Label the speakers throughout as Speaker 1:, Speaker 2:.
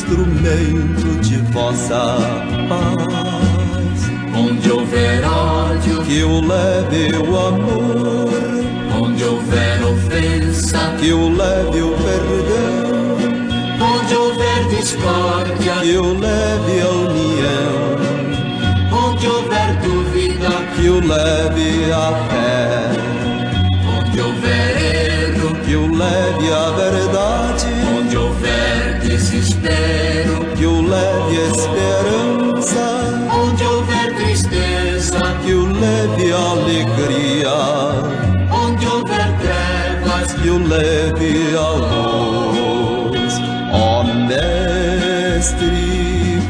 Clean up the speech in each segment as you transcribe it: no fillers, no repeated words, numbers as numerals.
Speaker 1: instrumento de vossa paz.
Speaker 2: Onde houver ódio,
Speaker 1: que eu leve o amor.
Speaker 2: onde houver ofensa,
Speaker 1: Que eu leve o perdão.
Speaker 2: onde houver discórdia,
Speaker 1: Que eu leve a união.
Speaker 2: onde houver dúvida,
Speaker 1: Que eu leve a fé.
Speaker 2: onde houver erro,
Speaker 1: Que eu leve a verdade.
Speaker 2: onde houver desespero,
Speaker 1: Que eu leve a esperança.
Speaker 2: onde houver tristeza,
Speaker 1: Que eu leve a alegria.
Speaker 2: onde houver trevas,
Speaker 1: Que eu leve a luz. Ó Mestre,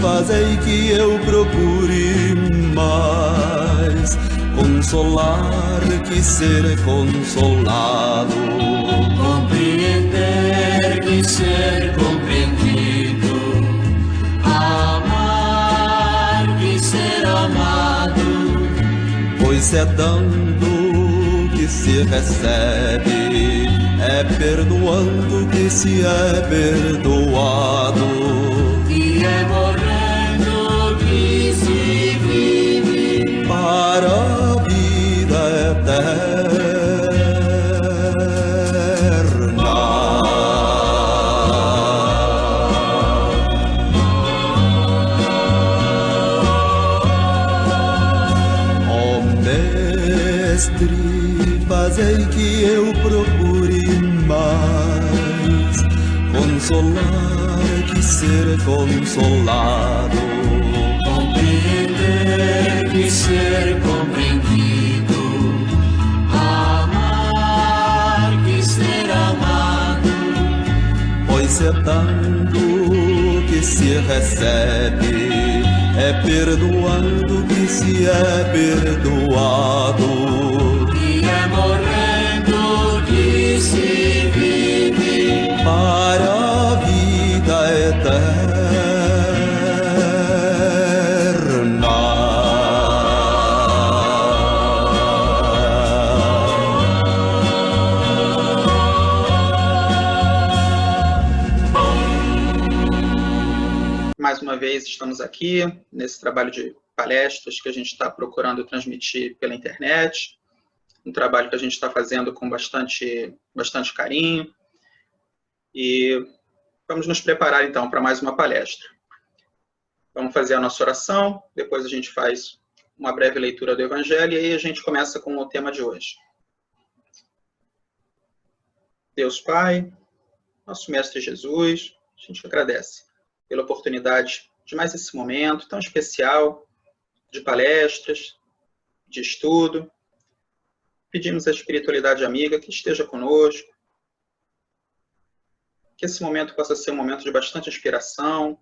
Speaker 1: fazei que eu procure mais consolar que ser consolado.
Speaker 2: compreender que ser compreendido, amar que ser amado,
Speaker 1: Pois é dando que se recebe, é perdoando que se é perdoado.
Speaker 2: que é morrendo que se vive,
Speaker 1: Para a vida eterna. Ó Mestre, fazei que eu procure mais consolar que ser consolado.
Speaker 2: compreender que ser compreendido, amar que ser amado,
Speaker 1: Pois é dando que se recebe, é perdoando que se é perdoado.
Speaker 2: que é morrendo que se vive,
Speaker 1: Para a vida eterna.
Speaker 3: Mais uma vez estamos aqui nesse trabalho de palestras que a gente está procurando transmitir pela internet, um trabalho que a gente está fazendo com bastante carinho, e vamos nos preparar então para mais uma palestra. Vamos fazer a nossa oração, depois a gente faz uma breve leitura do Evangelho e aí a gente começa com o tema de hoje. Deus Pai, nosso Mestre Jesus, a gente agradece pela oportunidade de mais esse momento tão especial de palestras, de estudo. Pedimos à espiritualidade amiga que esteja conosco, que esse momento possa ser um momento de bastante inspiração,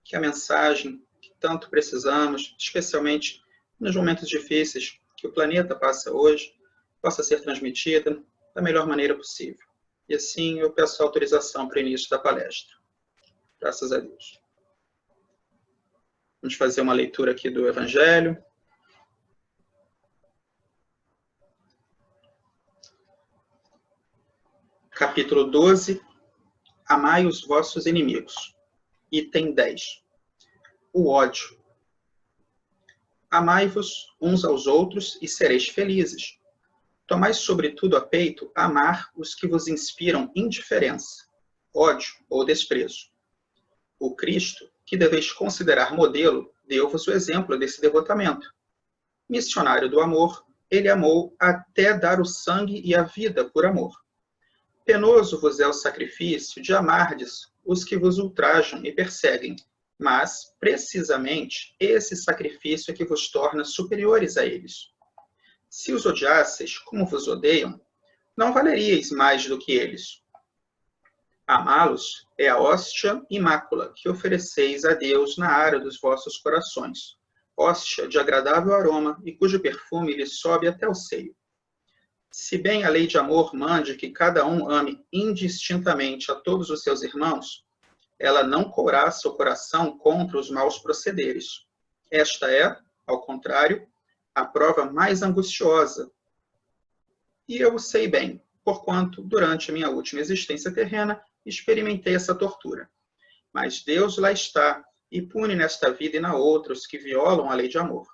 Speaker 3: que a mensagem que tanto precisamos, especialmente nos momentos difíceis que o planeta passa hoje, possa ser transmitida da melhor maneira possível. E assim eu peço autorização para o início da palestra. Graças a Deus. Vamos fazer uma leitura aqui do Evangelho. Capítulo 12. Amai os vossos inimigos. Item 10. O ódio. Amai-vos uns aos outros e sereis felizes. Tomai sobretudo a peito amar os que vos inspiram indiferença, ódio ou desprezo. O Cristo, que deveis considerar modelo, deu-vos o exemplo desse devotamento. Missionário do amor, ele amou até dar o sangue e a vida por amor. Penoso vos é o sacrifício de amardes os que vos ultrajam e perseguem, mas, precisamente, esse sacrifício é que vos torna superiores a eles. Se os odiasseis como vos odeiam, não valeríeis mais do que eles. Amá-los é a hóstia imácula que ofereceis a Deus na área dos vossos corações, hóstia de agradável aroma e cujo perfume lhe sobe até o seio. Se bem a lei de amor mande que cada um ame indistintamente a todos os seus irmãos, ela não couraça o coração contra os maus procederes. Esta é, ao contrário, a prova mais angustiosa. E eu o sei bem, porquanto, durante a minha última existência terrena, experimentei essa tortura. mas Deus lá está e pune nesta vida e na outra os que violam a lei de amor.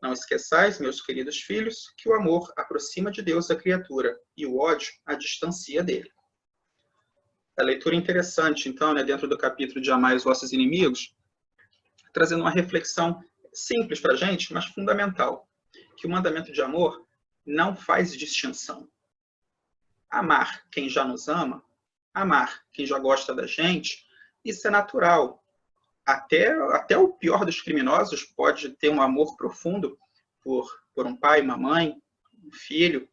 Speaker 3: Não esqueçais, meus queridos filhos, que o amor aproxima de Deus a criatura e o ódio a distancia dele. A leitura interessante, então, dentro do capítulo de Amai os vossos inimigos, trazendo uma reflexão simples para a gente, mas fundamental, que o mandamento de amor não faz distinção. Amar quem já nos ama, amar quem já gosta da gente, isso é natural. Até o pior dos criminosos pode ter um amor profundo por um pai, uma mãe, um filho.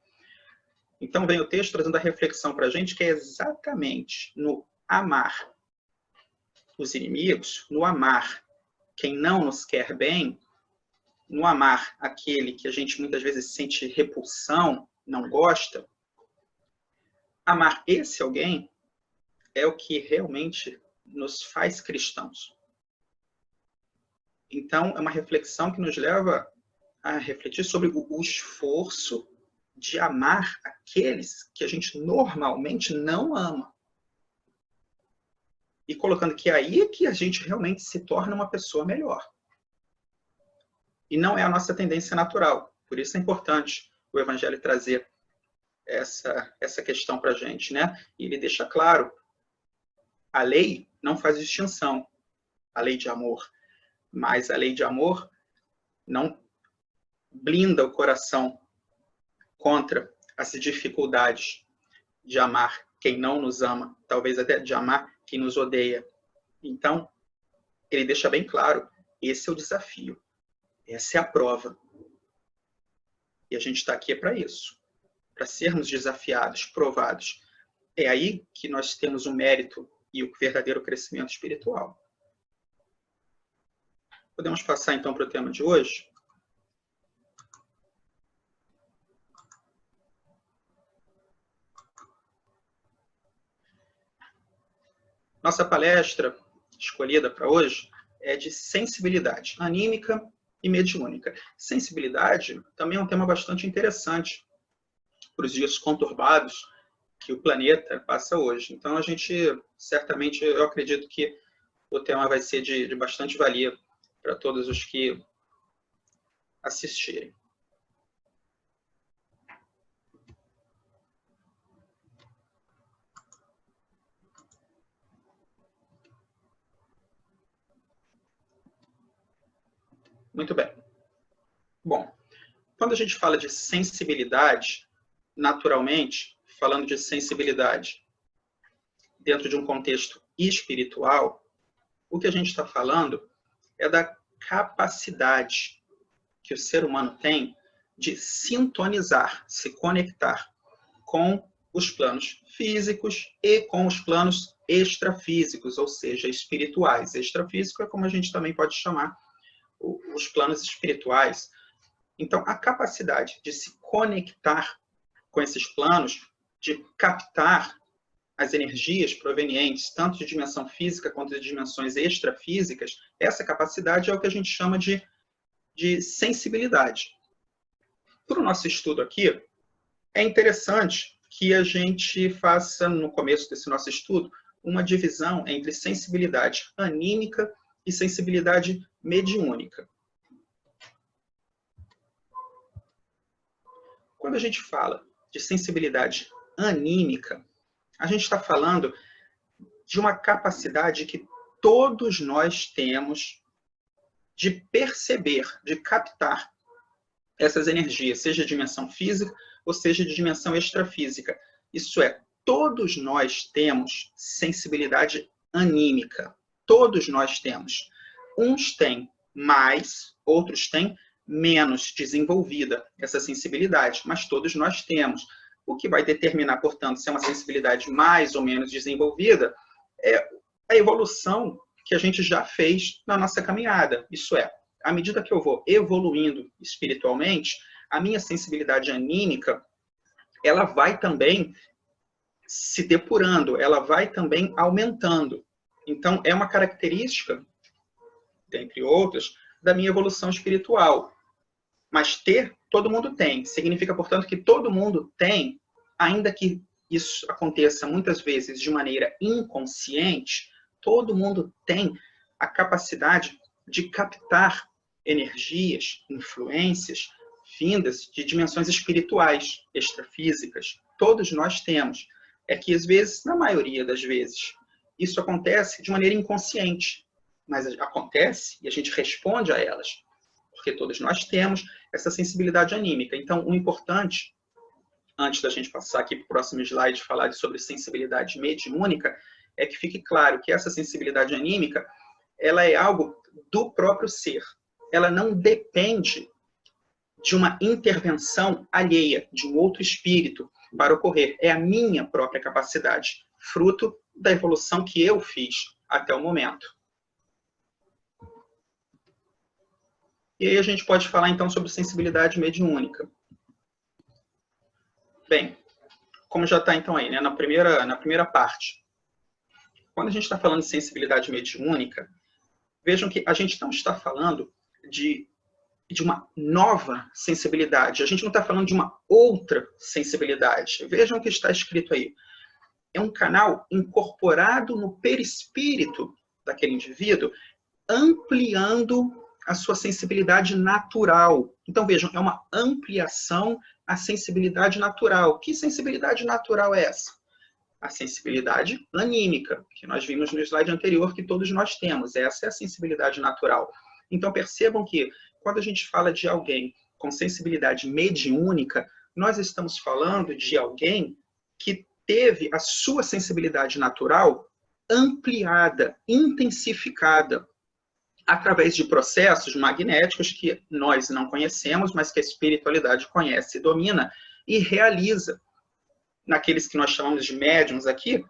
Speaker 3: Então vem o texto trazendo a reflexão para a gente que é exatamente no amar os inimigos, no amar quem não nos quer bem, no amar aquele que a gente muitas vezes sente repulsão, não gosta, amar esse alguém é o que realmente nos faz cristãos. Então, é uma reflexão que nos leva a refletir sobre o esforço de amar aqueles que a gente normalmente não ama. E colocando que aí é que a gente realmente se torna uma pessoa melhor. E não é a nossa tendência natural. Por isso é importante o Evangelho trazer essa questão para a gente, né? E ele deixa claro, a lei não faz distinção, a lei de amor. Mas a lei de amor não blinda o coração contra as dificuldades de amar quem não nos ama, talvez até de amar quem nos odeia. Então, ele deixa bem claro, esse é o desafio, essa é a prova. E a gente está aqui para isso, para sermos desafiados, provados. É aí que nós temos o mérito e o verdadeiro crescimento espiritual. Podemos passar então para o tema de hoje? Nossa palestra escolhida para hoje é de sensibilidade anímica e mediúnica. Sensibilidade também é um tema bastante interessante para os dias conturbados que o planeta passa hoje. Então, a gente, certamente, eu acredito que o tema vai ser de bastante valia para todos os que assistirem. Muito bem. Bom, quando a gente fala de sensibilidade, naturalmente, falando de sensibilidade dentro de um contexto espiritual, o que a gente está falando é da capacidade que o ser humano tem de sintonizar, se conectar com os planos físicos e com os planos extrafísicos, ou seja, espirituais. Extrafísico é como a gente também pode chamar os planos espirituais. Então, a capacidade de se conectar com esses planos, de captar as energias provenientes tanto de dimensão física quanto de dimensões extrafísicas, essa capacidade é o que a gente chama de sensibilidade. Para o nosso estudo aqui, é interessante que a gente faça, no começo desse nosso estudo, uma divisão entre sensibilidade anímica e sensibilidade mediúnica. Quando a gente fala de sensibilidade anímica, a gente está falando de uma capacidade que todos nós temos de perceber, de captar essas energias, seja de dimensão física ou seja de dimensão extrafísica. Isso é, todos nós temos sensibilidade anímica. Todos nós temos. Uns têm mais, outros têm menos desenvolvida essa sensibilidade, mas todos nós temos. O que vai determinar, portanto, se é uma sensibilidade mais ou menos desenvolvida é a evolução que a gente já fez na nossa caminhada. Isso é, à medida que eu vou evoluindo espiritualmente, a minha sensibilidade anímica, ela vai também se depurando, ela vai também aumentando. Então, é uma característica, dentre outras, da minha evolução espiritual. Mas ter, todo mundo tem. Significa, portanto, que todo mundo tem, ainda que isso aconteça muitas vezes de maneira inconsciente, Todo mundo tem a capacidade de captar energias, influências, vindas de dimensões espirituais, extrafísicas. Todos nós temos. É que, às vezes, na maioria das vezes, isso acontece de maneira inconsciente, mas acontece e a gente responde a elas, porque todos nós temos essa sensibilidade anímica. Então, o importante, antes da gente passar aqui para o próximo slide, falar sobre sensibilidade mediúnica, é que fique claro que essa sensibilidade anímica, ela é algo do próprio ser. Ela não depende de uma intervenção alheia, de um outro espírito, para ocorrer. É a minha própria capacidade, fruto da evolução que eu fiz até o momento. E aí a gente pode falar então sobre sensibilidade mediúnica. Bem, como já está então aí, né, na primeira parte. Quando a gente está falando de sensibilidade mediúnica, vejam que a gente não está falando de uma nova sensibilidade. A gente não está falando de uma outra sensibilidade. Vejam o que está escrito aí. É um canal incorporado no perispírito daquele indivíduo, ampliando a sua sensibilidade natural. Então, vejam, é uma ampliação à sensibilidade natural. Que sensibilidade natural é essa? A sensibilidade anímica, que nós vimos no slide anterior, que todos nós temos. Essa é a sensibilidade natural. Então, percebam que, quando a gente fala de alguém com sensibilidade mediúnica, nós estamos falando de alguém que teve a sua sensibilidade natural ampliada, intensificada, através de processos magnéticos que nós não conhecemos, mas que a espiritualidade conhece e domina e realiza. Naqueles que nós chamamos de médiuns aqui,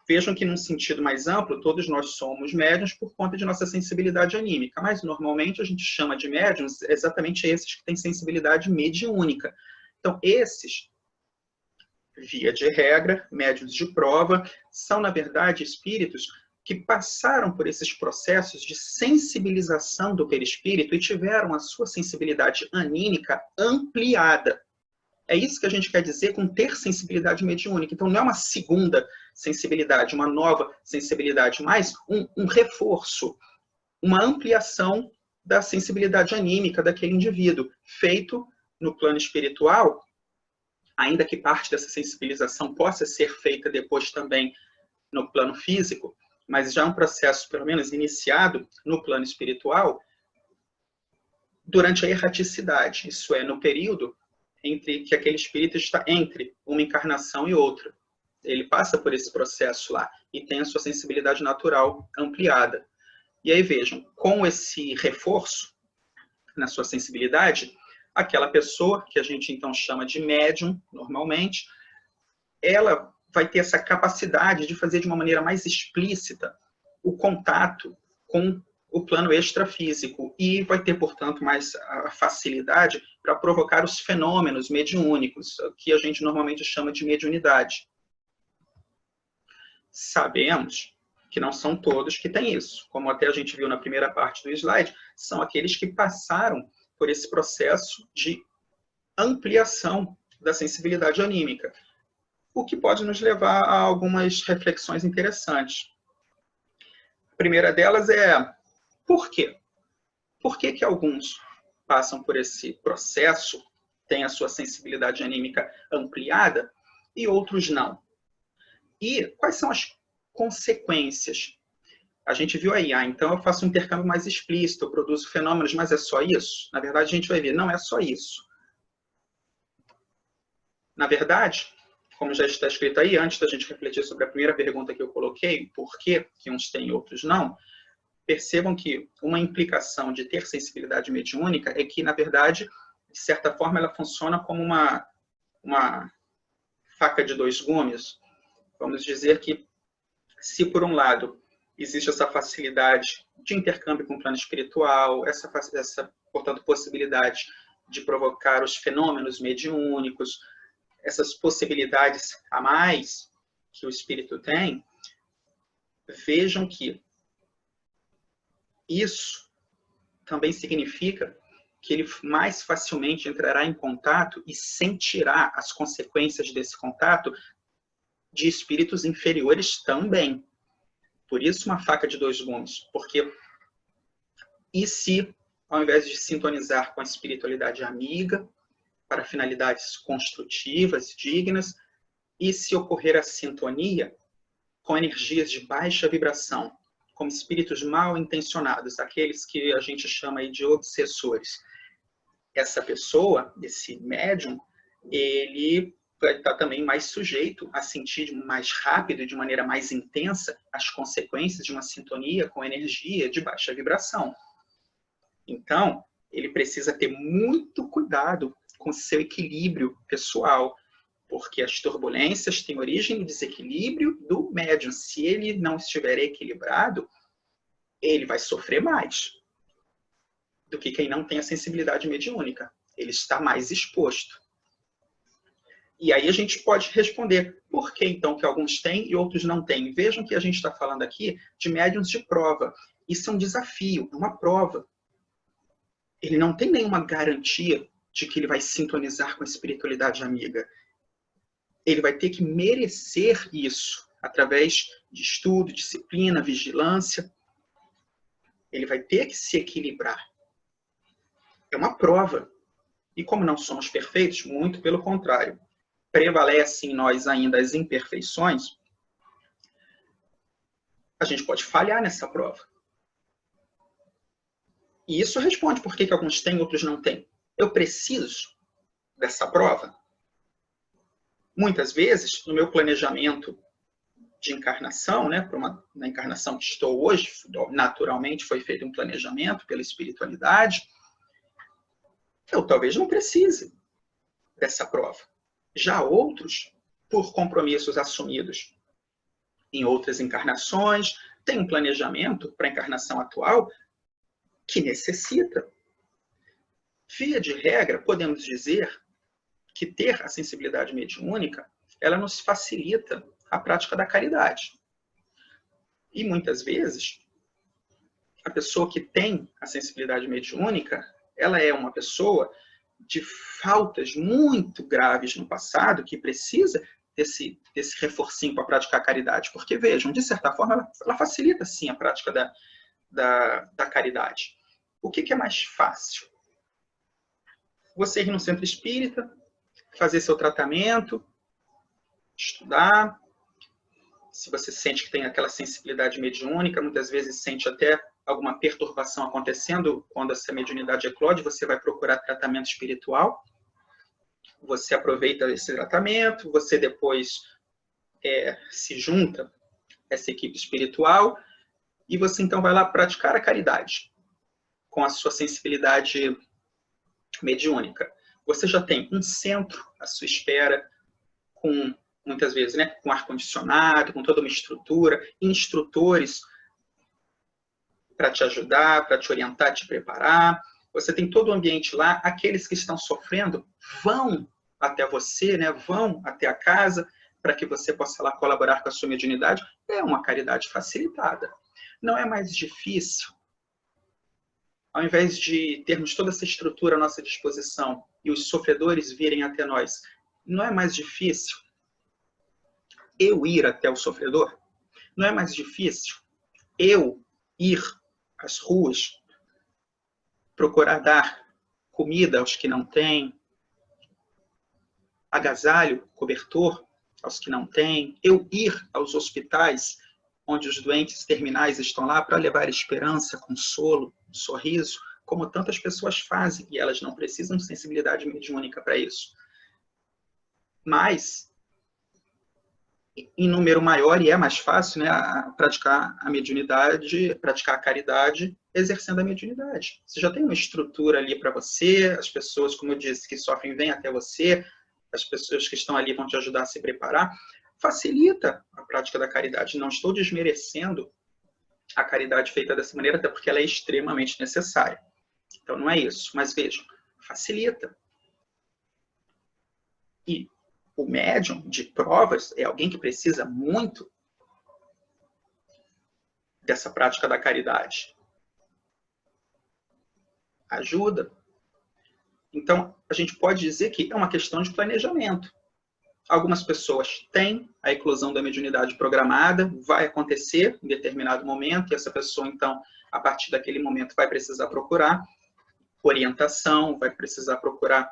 Speaker 3: vejam que, num sentido mais amplo, todos nós somos médiuns por conta de nossa sensibilidade anímica, mas normalmente a gente chama de médiuns exatamente esses que têm sensibilidade mediúnica. Então, esses, via de regra, médiuns de prova, são, na verdade, espíritos que passaram por esses processos de sensibilização do perispírito e tiveram a sua sensibilidade anímica ampliada. É isso que a gente quer dizer com ter sensibilidade mediúnica. Então, não é uma segunda sensibilidade, uma nova sensibilidade, mas um reforço, uma ampliação da sensibilidade anímica daquele indivíduo, feito no plano espiritual, ainda que parte dessa sensibilização possa ser feita depois também no plano físico, mas já é um processo, pelo menos, iniciado no plano espiritual, durante a erraticidade, isso é, no período entre que aquele espírito está entre uma encarnação e outra. Ele passa por esse processo lá e tem a sua sensibilidade natural ampliada. E aí vejam, com esse reforço na sua sensibilidade, aquela pessoa, que a gente então chama de médium, normalmente, ela vai ter essa capacidade de fazer de uma maneira mais explícita o contato com o plano extrafísico e vai ter, portanto, mais a facilidade para provocar os fenômenos mediúnicos, que a gente normalmente chama de mediunidade. Sabemos que não são todos que têm isso. Como até a gente viu na primeira parte do slide, são aqueles que passaram por esse processo de ampliação da sensibilidade anímica, o que pode nos levar a algumas reflexões interessantes. A primeira delas é: por quê? Por que que alguns passam por esse processo, têm a sua sensibilidade anímica ampliada, e outros não? E quais são as consequências? A gente viu aí, então eu faço um intercâmbio mais explícito, eu produzo fenômenos, mas é só isso? Na verdade, a gente vai ver, não é só isso. Na verdade, como já está escrito aí, antes da gente refletir sobre a primeira pergunta que eu coloquei, por que uns têm e outros não, percebam que uma implicação de ter sensibilidade mediúnica é que, na verdade, de certa forma, ela funciona como uma faca de dois gumes. Vamos dizer que, se por um lado existe essa facilidade de intercâmbio com o plano espiritual, essa portanto, possibilidade de provocar os fenômenos mediúnicos, essas possibilidades a mais que o espírito tem, vejam que isso também significa que ele mais facilmente entrará em contato e sentirá as consequências desse contato de espíritos inferiores também. Por isso uma faca de dois gumes, porque e se, ao invés de sintonizar com a espiritualidade amiga, para finalidades construtivas, dignas, e se ocorrer a sintonia com energias de baixa vibração, como espíritos mal intencionados, aqueles que a gente chama aí de obsessores. Essa pessoa, esse médium, ele vai estar também mais sujeito a sentir mais rápido e de maneira mais intensa as consequências de uma sintonia com energia de baixa vibração. Então, ele precisa ter muito cuidado com seu equilíbrio pessoal, porque as turbulências têm origem no desequilíbrio do médium. Se ele não estiver equilibrado, ele vai sofrer mais do que quem não tem a sensibilidade mediúnica. Ele está mais exposto. E aí a gente pode responder por que então que alguns têm e outros não têm. Vejam que a gente está falando aqui de médiuns de prova. Isso é um desafio, é uma prova. Ele não tem nenhuma garantia de que ele vai sintonizar com a espiritualidade amiga. Ele vai ter que merecer isso através de estudo, disciplina, vigilância. Ele vai ter que se equilibrar. É uma prova. E como não somos perfeitos, muito pelo contrário, prevalecem em nós ainda as imperfeições, a gente pode falhar nessa prova. E isso responde por que alguns têm e outros não têm. Eu preciso dessa prova? Muitas vezes, no meu planejamento de encarnação, né, na encarnação que estou hoje, naturalmente foi feito um planejamento pela espiritualidade, eu talvez não precise dessa prova. Já outros, por compromissos assumidos em outras encarnações, têm um planejamento para a encarnação atual que necessita. Via de regra, podemos dizer que ter a sensibilidade mediúnica, ela nos facilita a prática da caridade. E muitas vezes, a pessoa que tem a sensibilidade mediúnica, ela é uma pessoa de faltas muito graves no passado, que precisa desse reforcinho para praticar a caridade. Porque, vejam, de certa forma, ela facilita, sim, a prática da caridade. O que é mais fácil? Você ir no centro espírita, fazer seu tratamento, estudar. Se você sente que tem aquela sensibilidade mediúnica, muitas vezes sente até alguma perturbação acontecendo quando essa mediunidade eclode, você vai procurar tratamento espiritual. Você aproveita esse tratamento, você depois se junta a essa equipe espiritual e você então vai lá praticar a caridade com a sua sensibilidade mediúnica. Você já tem um centro à sua espera, com muitas vezes, né, com ar-condicionado, com toda uma estrutura, instrutores para te ajudar, para te orientar, te preparar. Você tem todo o ambiente lá. Aqueles que estão sofrendo vão até você, né, vão até a casa para que você possa lá colaborar com a sua mediunidade. É uma caridade facilitada. Não é mais difícil, ao invés de termos toda essa estrutura à nossa disposição e os sofredores virem até nós, não é mais difícil eu ir até o sofredor? Não é mais difícil eu ir às ruas, procurar dar comida aos que não têm, agasalho, cobertor aos que não têm, eu ir aos hospitais onde os doentes terminais estão lá para levar esperança, consolo, sorriso, como tantas pessoas fazem, e elas não precisam de sensibilidade mediúnica para isso. Mas, em número maior, e é mais fácil, né, praticar a mediunidade, praticar a caridade, exercendo a mediunidade. Você já tem uma estrutura ali para você, as pessoas, como eu disse, que sofrem, vêm até você, as pessoas que estão ali vão te ajudar a se preparar. Facilita a prática da caridade. Não estou desmerecendo a caridade feita dessa maneira, até porque ela é extremamente necessária. Então, não é isso. Mas vejam, facilita. E o médium de provas é alguém que precisa muito dessa prática da caridade. Ajuda. Então, a gente pode dizer que é uma questão de planejamento. Algumas pessoas têm a eclosão da mediunidade programada, vai acontecer em determinado momento, e essa pessoa, então, a partir daquele momento, vai precisar procurar orientação, vai precisar procurar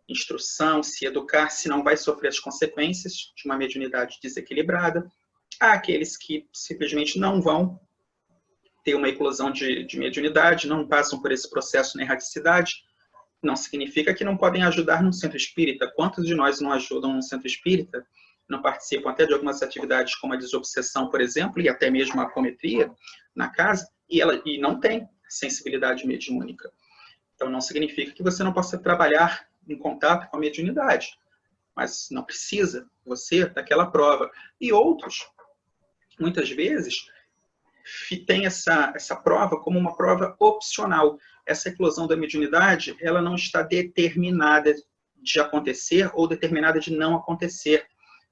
Speaker 3: instrução, se educar, senão vai sofrer as consequências de uma mediunidade desequilibrada. Há aqueles que simplesmente não vão ter uma eclosão de mediunidade, não passam por esse processo na erraticidade. Não significa que não podem ajudar num centro espírita. Quantos de nós não ajudam num centro espírita? Não participam até de algumas atividades como a desobsessão, por exemplo, e até mesmo a apometria na casa, e não tem sensibilidade mediúnica. Então, não significa que você não possa trabalhar em contato com a mediunidade, mas não precisa você daquela prova. E outros, muitas vezes, tem essa prova como uma prova opcional. Essa eclosão da mediunidade, ela não está determinada de acontecer ou determinada de não acontecer.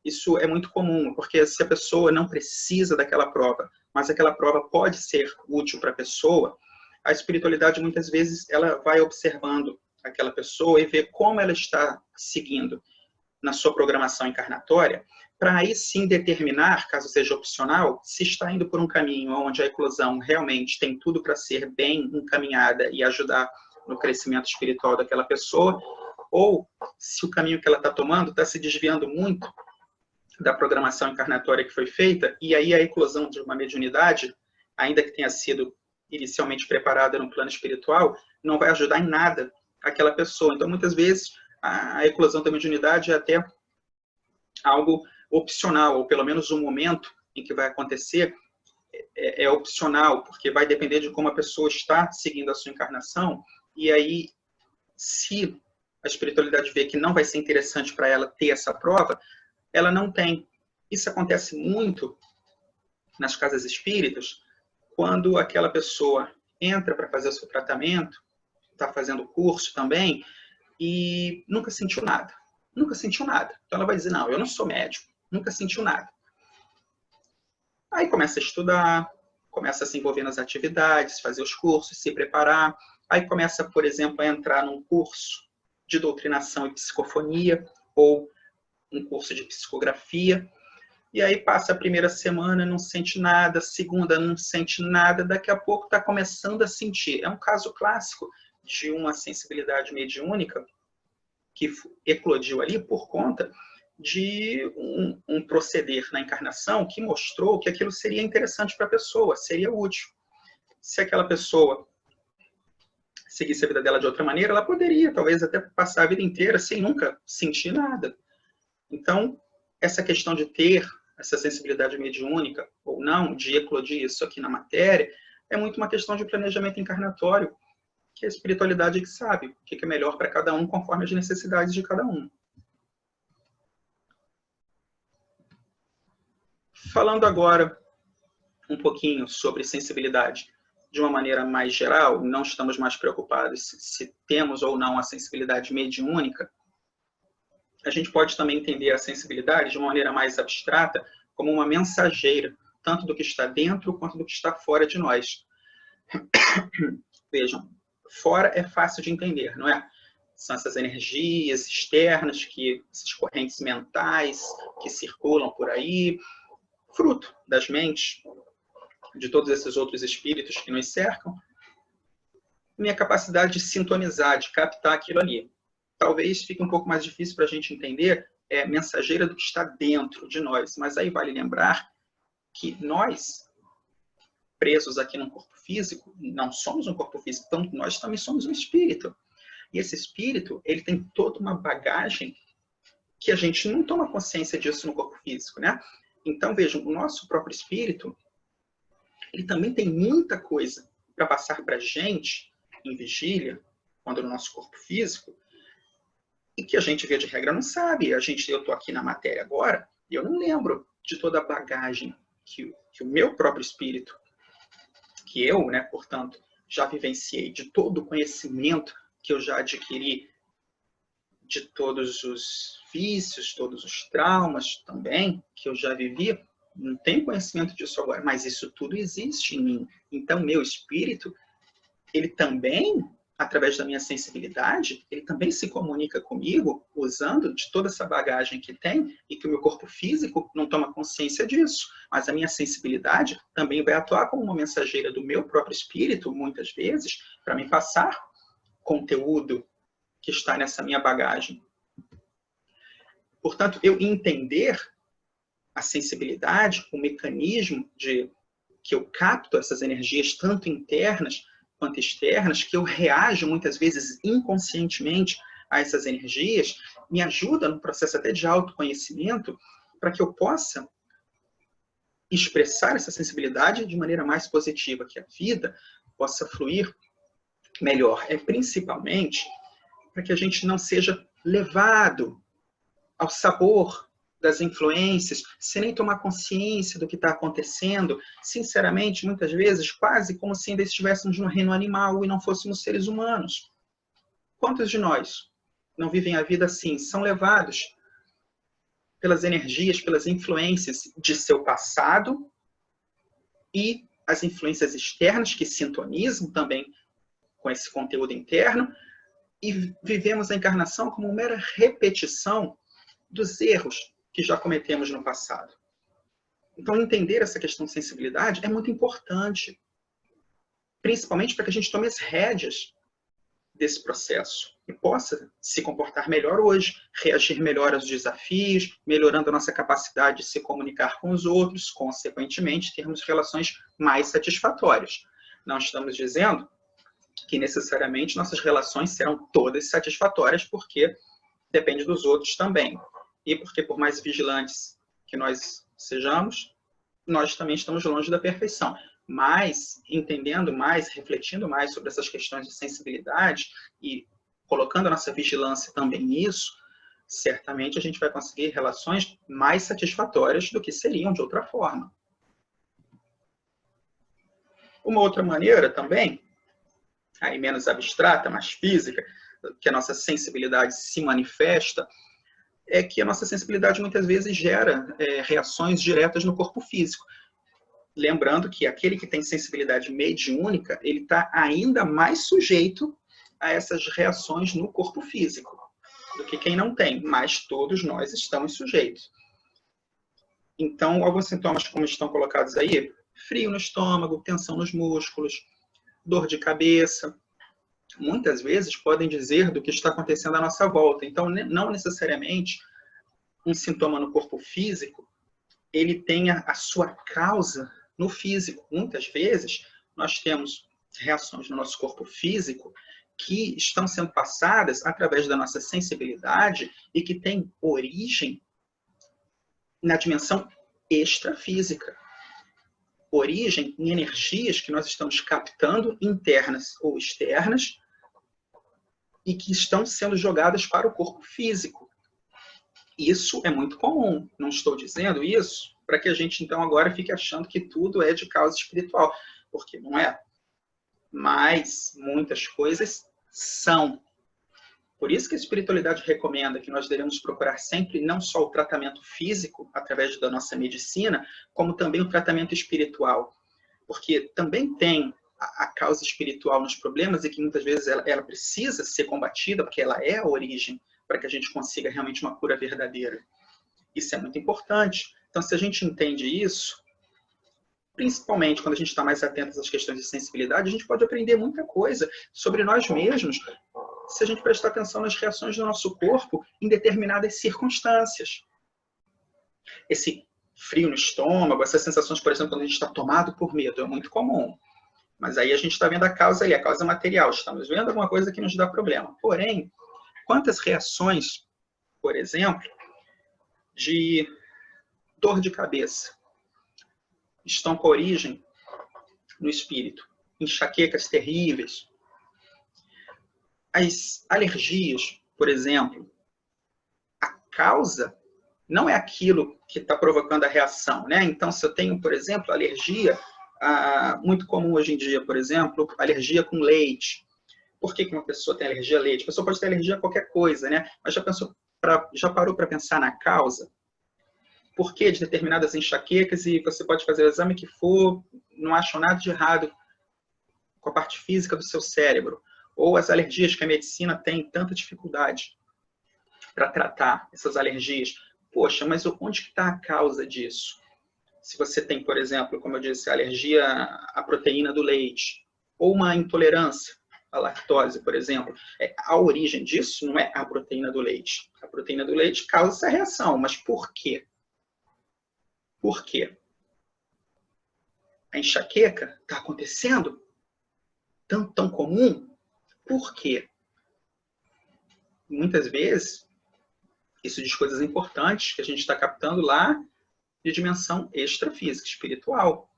Speaker 3: Isso é muito comum, porque se a pessoa não precisa daquela prova, mas aquela prova pode ser útil para a pessoa, a espiritualidade, muitas vezes, ela vai observando aquela pessoa e vê como ela está seguindo na sua programação encarnatória, para aí sim determinar, caso seja opcional, se está indo por um caminho onde a eclosão realmente tem tudo para ser bem encaminhada e ajudar no crescimento espiritual daquela pessoa, ou se o caminho que ela está tomando está se desviando muito da programação encarnatória que foi feita, e aí a eclosão de uma mediunidade, ainda que tenha sido inicialmente preparada no plano espiritual, não vai ajudar em nada aquela pessoa. Então, muitas vezes, a eclosão da mediunidade é até algo opcional, ou pelo menos o momento em que vai acontecer é opcional, porque vai depender de como a pessoa está seguindo a sua encarnação, e aí, se a espiritualidade vê que não vai ser interessante para ela ter essa prova, ela não tem. Isso acontece muito nas casas espíritas, quando aquela pessoa entra para fazer o seu tratamento, está fazendo curso também, e nunca sentiu nada. Nunca sentiu nada. Então ela vai dizer, não, eu não sou médico, nunca sentiu nada. Aí começa a estudar, começa a se envolver nas atividades, fazer os cursos, se preparar. Aí começa, por exemplo, a entrar num curso de doutrinação e psicofonia, ou um curso de psicografia. E aí passa a primeira semana, não sente nada, a segunda não sente nada, daqui a pouco está começando a sentir. É um caso clássico de uma sensibilidade mediúnica que eclodiu ali por conta de um proceder na encarnação que mostrou que aquilo seria interessante para a pessoa, seria útil. Se aquela pessoa seguisse a vida dela de outra maneira, ela poderia, talvez, até passar a vida inteira sem nunca sentir nada. Então, essa questão de ter essa sensibilidade mediúnica ou não, de eclodir isso aqui na matéria, é muito uma questão de planejamento encarnatório, que a espiritualidade que sabe o que é melhor para cada um, conforme as necessidades de cada um. Falando agora um pouquinho sobre sensibilidade de uma maneira mais geral, não estamos mais preocupados se temos ou não a sensibilidade mediúnica, a gente pode também entender a sensibilidade de uma maneira mais abstrata como uma mensageira, tanto do que está dentro quanto do que está fora de nós. Vejam, fora é fácil de entender, não é? São essas energias externas, essas correntes mentais que circulam por aí, fruto das mentes de todos esses outros espíritos que nos cercam. Minha capacidade de sintonizar, de captar aquilo ali. Talvez fique um pouco mais difícil para a gente entender, mensageira do que está dentro de nós. Mas aí vale lembrar que nós, presos aqui num corpo físico, não somos um corpo físico, então nós também somos um espírito. E esse espírito, ele tem toda uma bagagem que a gente não toma consciência disso no corpo físico, né? Então, vejam, o nosso próprio espírito, ele também tem muita coisa para passar para a gente em vigília, quando no nosso corpo físico, e que a gente, via de regra, não sabe. Eu estou aqui na matéria agora, e eu não lembro de toda a bagagem que o meu próprio espírito, que eu, né, portanto, já vivenciei, de todo o conhecimento que eu já adquiri, de todos os vícios, todos os traumas também, que eu já vivi, não tenho conhecimento disso agora, mas isso tudo existe em mim. Então, meu espírito, ele também através da minha sensibilidade, ele também se comunica comigo usando de toda essa bagagem que tem e que o meu corpo físico não toma consciência disso. Mas a minha sensibilidade também vai atuar como uma mensageira do meu próprio espírito, muitas vezes, para me passar conteúdo que está nessa minha bagagem. Portanto, eu entender a sensibilidade, o mecanismo de que eu capto essas energias, tanto internas quanto externas, que eu reajo muitas vezes inconscientemente a essas energias, me ajuda no processo até de autoconhecimento, para que eu possa expressar essa sensibilidade de maneira mais positiva, que a vida possa fluir melhor. É principalmente para que a gente não seja levado ao sabor das influências, sem nem tomar consciência do que está acontecendo, sinceramente, muitas vezes, quase como se ainda estivéssemos no reino animal e não fôssemos seres humanos. Quantos de nós não vivem a vida assim? São levados pelas energias, pelas influências de seu passado e as influências externas que sintonizam também com esse conteúdo interno, e vivemos a encarnação como uma mera repetição dos erros que já cometemos no passado. Então, entender essa questão de sensibilidade é muito importante, principalmente para que a gente tome as rédeas desse processo e possa se comportar melhor hoje, reagir melhor aos desafios, melhorando a nossa capacidade de se comunicar com os outros, consequentemente, termos relações mais satisfatórias. Não estamos dizendo que necessariamente nossas relações serão todas satisfatórias, porque depende dos outros também. E porque, por mais vigilantes que nós sejamos, nós também estamos longe da perfeição. Mas, entendendo mais, refletindo mais sobre essas questões de sensibilidade e colocando a nossa vigilância também nisso, certamente a gente vai conseguir relações mais satisfatórias do que seriam de outra forma. Uma outra maneira também, aí menos abstrata, mais física, que a nossa sensibilidade se manifesta, é que a nossa sensibilidade muitas vezes gera reações diretas no corpo físico. Lembrando que aquele que tem sensibilidade mediúnica, ele está ainda mais sujeito a essas reações no corpo físico do que quem não tem, mas todos nós estamos sujeitos. Então, alguns sintomas como estão colocados aí, frio no estômago, tensão nos músculos, dor de cabeça, muitas vezes podem dizer do que está acontecendo à nossa volta. Então, não necessariamente um sintoma no corpo físico, ele tenha a sua causa no físico. Muitas vezes, nós temos reações no nosso corpo físico que estão sendo passadas através da nossa sensibilidade e que têm origem na dimensão extrafísica. Origem em energias que nós estamos captando, internas ou externas, e que estão sendo jogadas para o corpo físico. Isso é muito comum. Não estou dizendo isso para que a gente, então, agora fique achando que tudo é de causa espiritual, porque não é. Mas muitas coisas são. Por isso que a espiritualidade recomenda que nós devemos procurar sempre não só o tratamento físico, através da nossa medicina, como também o tratamento espiritual. Porque também tem a causa espiritual nos problemas e que muitas vezes ela precisa ser combatida, porque ela é a origem para que a gente consiga realmente uma cura verdadeira. Isso é muito importante. Então, se a gente entende isso, principalmente quando a gente está mais atento às questões de sensibilidade, a gente pode aprender muita coisa sobre nós mesmos, se a gente prestar atenção nas reações do nosso corpo em determinadas circunstâncias. Esse frio no estômago, essas sensações, por exemplo, quando a gente está tomado por medo, é muito comum. Mas aí a gente está vendo a causa ali, a causa material. Estamos vendo alguma coisa que nos dá problema. Porém, quantas reações, por exemplo, de dor de cabeça estão com origem no espírito? Enxaquecas terríveis. As alergias, por exemplo, a causa não é aquilo que está provocando a reação, né? Então, se eu tenho, por exemplo, alergia, muito comum hoje em dia, por exemplo, alergia com leite. Por que uma pessoa tem alergia a leite? A pessoa pode ter alergia a qualquer coisa, né? Mas já parou para pensar na causa? Por que de determinadas enxaquecas, e você pode fazer o exame que for, não acham nada de errado com a parte física do seu cérebro. Ou as alergias que a medicina tem tanta dificuldade para tratar essas alergias. Poxa, mas onde está a causa disso? Se você tem, por exemplo, como eu disse, alergia à proteína do leite, ou uma intolerância à lactose, por exemplo, a origem disso não é a proteína do leite. A proteína do leite causa essa reação, mas por quê? Por quê? A enxaqueca está acontecendo? Tão comum? Por quê? Muitas vezes, isso diz coisas importantes que a gente está captando lá de dimensão extrafísica, espiritual.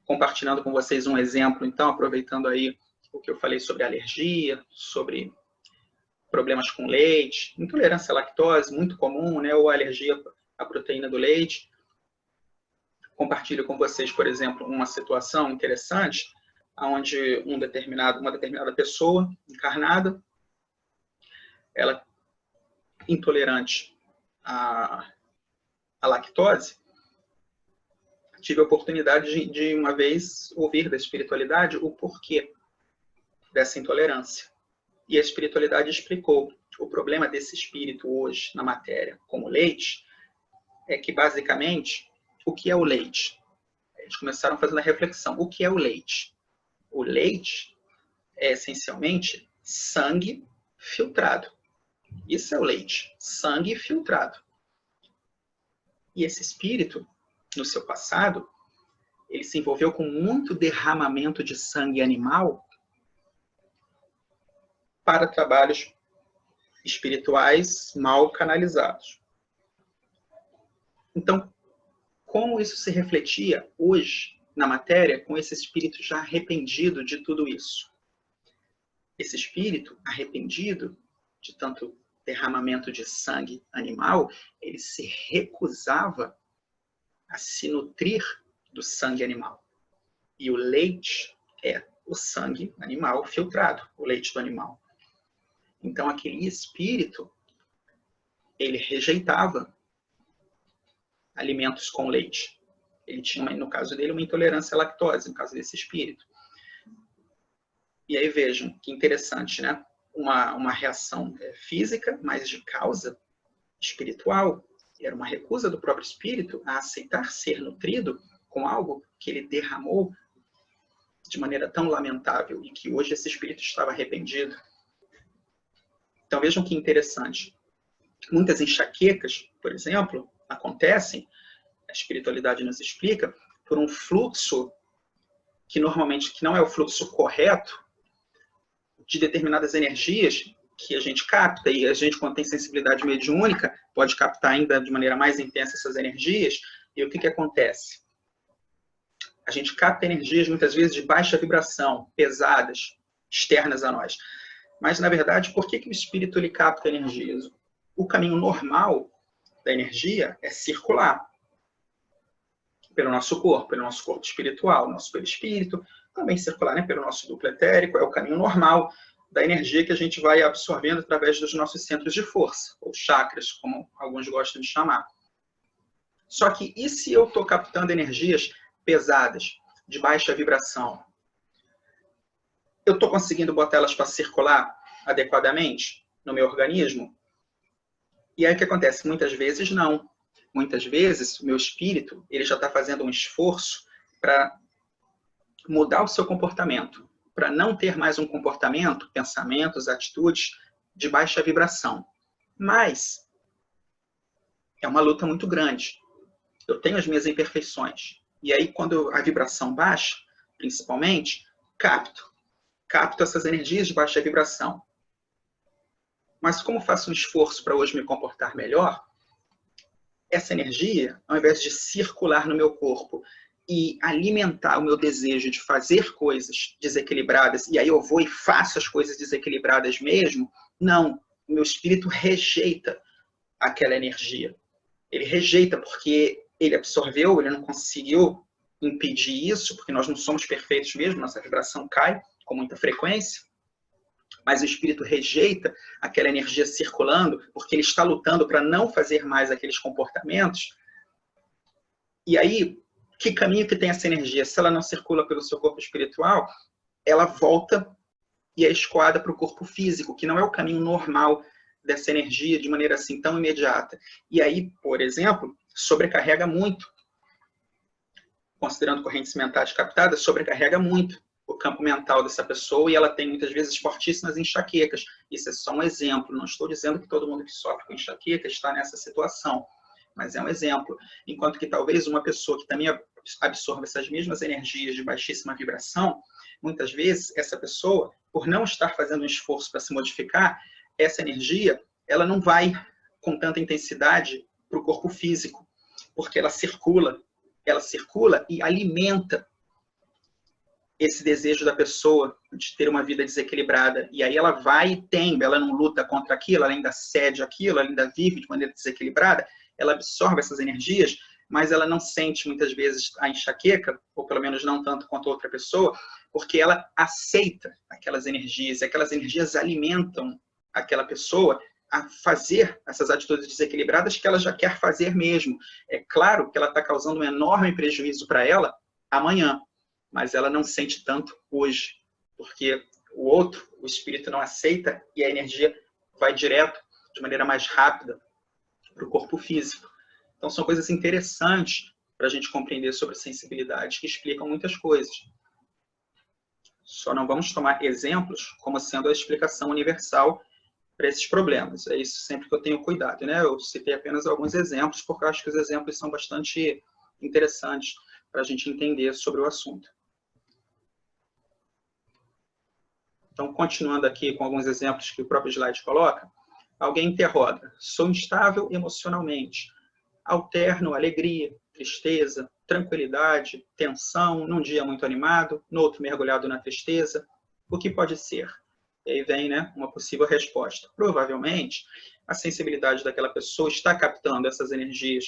Speaker 3: Compartilhando com vocês um exemplo, então, aproveitando aí o que eu falei sobre alergia, sobre problemas com leite, intolerância à lactose, muito comum, né? Ou alergia à proteína do leite. Compartilho com vocês, por exemplo, uma situação interessante, onde uma determinada pessoa encarnada, ela intolerante à lactose, tive a oportunidade de uma vez ouvir da espiritualidade o porquê dessa intolerância. E a espiritualidade explicou o problema desse espírito hoje na matéria, como leite, é que basicamente, o que é o leite? Eles começaram fazendo a reflexão. O que é o leite? O leite é essencialmente sangue filtrado. Isso é o leite, sangue filtrado. E esse espírito, no seu passado, ele se envolveu com muito derramamento de sangue animal para trabalhos espirituais mal canalizados. Então, como isso se refletia hoje na matéria com esse espírito já arrependido de tudo isso? Esse espírito arrependido de tanto derramamento de sangue animal, ele se recusava a se nutrir do sangue animal. E o leite é o sangue animal filtrado, o leite do animal. Então, aquele espírito, ele rejeitava alimentos com leite. Ele tinha, no caso dele, uma intolerância à lactose, no caso desse espírito. E aí vejam, que interessante, né? Uma reação física, mas de causa espiritual. Era uma recusa do próprio espírito a aceitar ser nutrido com algo que ele derramou de maneira tão lamentável e que hoje esse espírito estava arrependido. Então vejam que interessante. Muitas enxaquecas, por exemplo, acontecem, a espiritualidade nos explica, por um fluxo que normalmente que não é o fluxo correto de determinadas energias que a gente capta, e a gente, quando tem sensibilidade mediúnica, pode captar ainda de maneira mais intensa essas energias. E o que acontece? A gente capta energias, muitas vezes, de baixa vibração, pesadas, externas a nós. Mas, na verdade, por que o espírito ele capta energias? O caminho normal da energia é circular pelo nosso corpo espiritual, nosso perispírito, também circular, né, pelo nosso duplo etérico, é o caminho normal da energia que a gente vai absorvendo através dos nossos centros de força, ou chakras, como alguns gostam de chamar. Só que, e se eu estou captando energias pesadas, de baixa vibração? Eu estou conseguindo botar elas para circular adequadamente no meu organismo? E aí o que acontece? Muitas vezes não. Muitas vezes o meu espírito ele já está fazendo um esforço para mudar o seu comportamento, para não ter mais um comportamento, pensamentos, atitudes de baixa vibração. Mas é uma luta muito grande. Eu tenho as minhas imperfeições. E aí, quando a vibração baixa, principalmente, capto essas energias de baixa vibração. Mas como faço um esforço para hoje me comportar melhor, essa energia, ao invés de circular no meu corpo e alimentar o meu desejo de fazer coisas desequilibradas, e aí eu vou e faço as coisas desequilibradas mesmo, não. O meu espírito rejeita aquela energia. Ele rejeita porque ele absorveu, ele não conseguiu impedir isso, porque nós não somos perfeitos mesmo, nossa vibração cai com muita frequência, mas o espírito rejeita aquela energia circulando, porque ele está lutando para não fazer mais aqueles comportamentos. E aí, que caminho que tem essa energia? Se ela não circula pelo seu corpo espiritual, ela volta e é escoada para o corpo físico, que não é o caminho normal dessa energia de maneira assim tão imediata. E aí, por exemplo, sobrecarrega muito, considerando correntes mentais captadas, sobrecarrega muito o campo mental dessa pessoa e ela tem muitas vezes fortíssimas enxaquecas. Isso é só um exemplo, não estou dizendo que todo mundo que sofre com enxaqueca está nessa situação, mas é um exemplo. Enquanto que talvez uma pessoa que também absorve essas mesmas energias de baixíssima vibração, muitas vezes essa pessoa, por não estar fazendo um esforço para se modificar, essa energia, ela não vai com tanta intensidade para o corpo físico, porque ela circula e alimenta esse desejo da pessoa de ter uma vida desequilibrada. E aí ela vai e tem, ela não luta contra aquilo, ela ainda cede aquilo, ela ainda vive de maneira desequilibrada, ela absorve essas energias, mas ela não sente muitas vezes a enxaqueca, ou pelo menos não tanto quanto outra pessoa, porque ela aceita aquelas energias, e aquelas energias alimentam aquela pessoa a fazer essas atitudes desequilibradas que ela já quer fazer mesmo. É claro que ela está causando um enorme prejuízo para ela amanhã, mas ela não sente tanto hoje, porque o outro, o espírito não aceita e a energia vai direto, de maneira mais rápida, para o corpo físico. Então são coisas interessantes para a gente compreender sobre sensibilidade, que explicam muitas coisas. Só não vamos tomar exemplos como sendo a explicação universal para esses problemas. É isso sempre que eu tenho cuidado, né? Eu citei apenas alguns exemplos, porque eu acho que os exemplos são bastante interessantes para a gente entender sobre o assunto. Então, continuando aqui com alguns exemplos que o próprio slide coloca, alguém interroga: sou instável emocionalmente, alterno alegria, tristeza, tranquilidade, tensão, num dia muito animado, no outro mergulhado na tristeza. O que pode ser? E aí vem, né, uma possível resposta. Provavelmente, a sensibilidade daquela pessoa está captando essas energias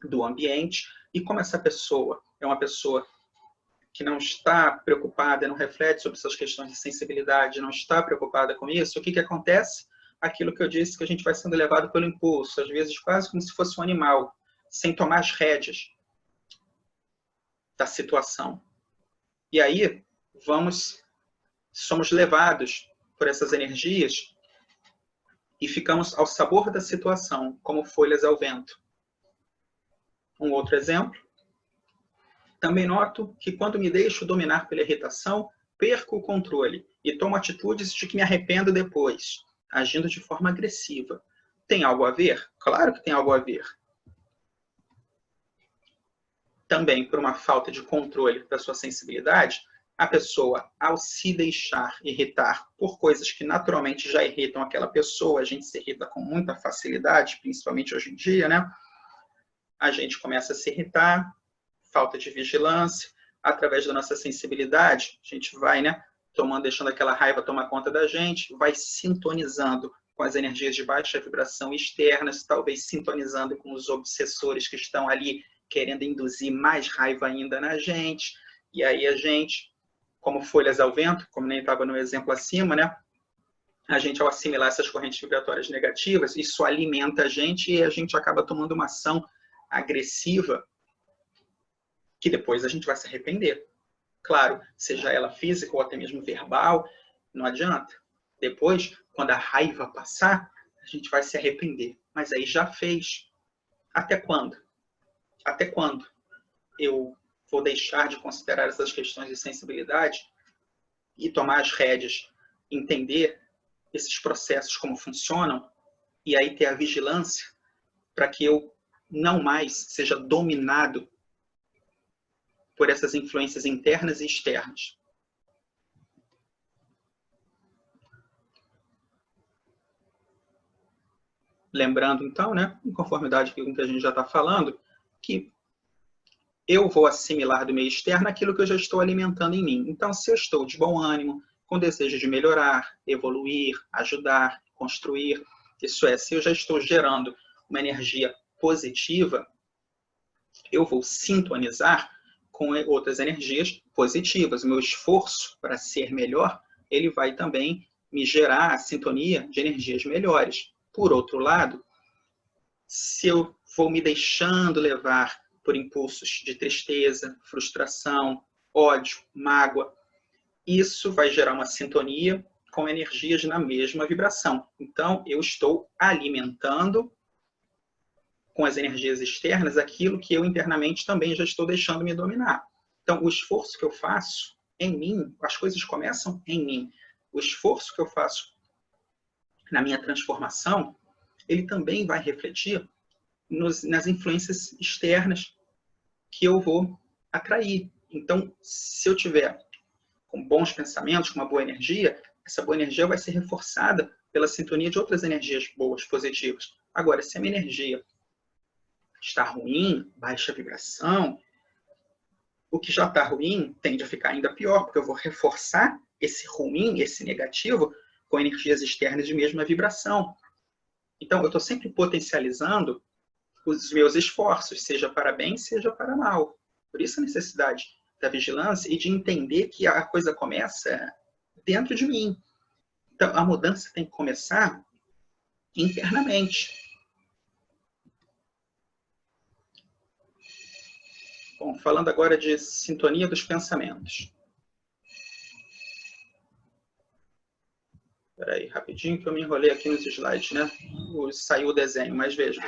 Speaker 3: do ambiente, e como essa pessoa é uma pessoa que não está preocupada, não reflete sobre essas questões de sensibilidade, não está preocupada com isso, o que acontece? Aquilo que eu disse, que a gente vai sendo levado pelo impulso, às vezes quase como se fosse um animal, sem tomar as rédeas da situação. E aí, somos levados por essas energias e ficamos ao sabor da situação, como folhas ao vento. Um outro exemplo. Também noto que quando me deixo dominar pela irritação, perco o controle e tomo atitudes de que me arrependo depois, agindo de forma agressiva. Tem algo a ver? Claro que tem algo a ver. Também por uma falta de controle da sua sensibilidade, a pessoa, ao se deixar irritar por coisas que naturalmente já irritam aquela pessoa, a gente se irrita com muita facilidade, principalmente hoje em dia, né? A gente começa a se irritar, falta de vigilância, através da nossa sensibilidade, a gente vai, né, deixando aquela raiva tomar conta da gente, vai sintonizando com as energias de baixa vibração externas, talvez sintonizando com os obsessores que estão ali querendo induzir mais raiva ainda na gente, e aí a gente, como folhas ao vento, como nem estava no exemplo acima, né, a gente, ao assimilar essas correntes vibratórias negativas, isso alimenta a gente e a gente acaba tomando uma ação agressiva que depois a gente vai se arrepender. Claro, seja ela física ou até mesmo verbal, não adianta. Depois, quando a raiva passar, a gente vai se arrepender. Mas aí já fez. Até quando? Até quando eu vou deixar de considerar essas questões de sensibilidade e tomar as rédeas, entender esses processos como funcionam e aí ter a vigilância para que eu não mais seja dominado por essas influências internas e externas. Lembrando, então, né, em conformidade com o que a gente já está falando, que eu vou assimilar do meio externo aquilo que eu já estou alimentando em mim. Então, se eu estou de bom ânimo, com desejo de melhorar, evoluir, ajudar, construir, isso é, se eu já estou gerando uma energia positiva, eu vou sintonizar com outras energias positivas. O meu esforço para ser melhor, ele vai também me gerar a sintonia de energias melhores. Por outro lado, se eu vou me deixando levar por impulsos de tristeza, frustração, ódio, mágoa, isso vai gerar uma sintonia com energias na mesma vibração. Então, eu estou alimentando com as energias externas aquilo que eu internamente também já estou deixando me dominar. Então, o esforço que eu faço em mim, as coisas começam em mim. O esforço que eu faço na minha transformação, ele também vai refletir nas influências externas que eu vou atrair. Então, se eu tiver com bons pensamentos, com uma boa energia, essa boa energia vai ser reforçada pela sintonia de outras energias boas, positivas. Agora, se a minha energia está ruim, baixa vibração, o que já está ruim tende a ficar ainda pior, porque eu vou reforçar esse ruim, esse negativo, com energias externas de mesma vibração. Então, eu estou sempre potencializando os meus esforços, seja para bem, seja para mal. Por isso a necessidade da vigilância e de entender que a coisa começa dentro de mim. Então, a mudança tem que começar internamente. Bom, falando agora de sintonia dos pensamentos. Espera aí, rapidinho, que eu me enrolei aqui nos slides, né? Saiu o desenho, mas veja.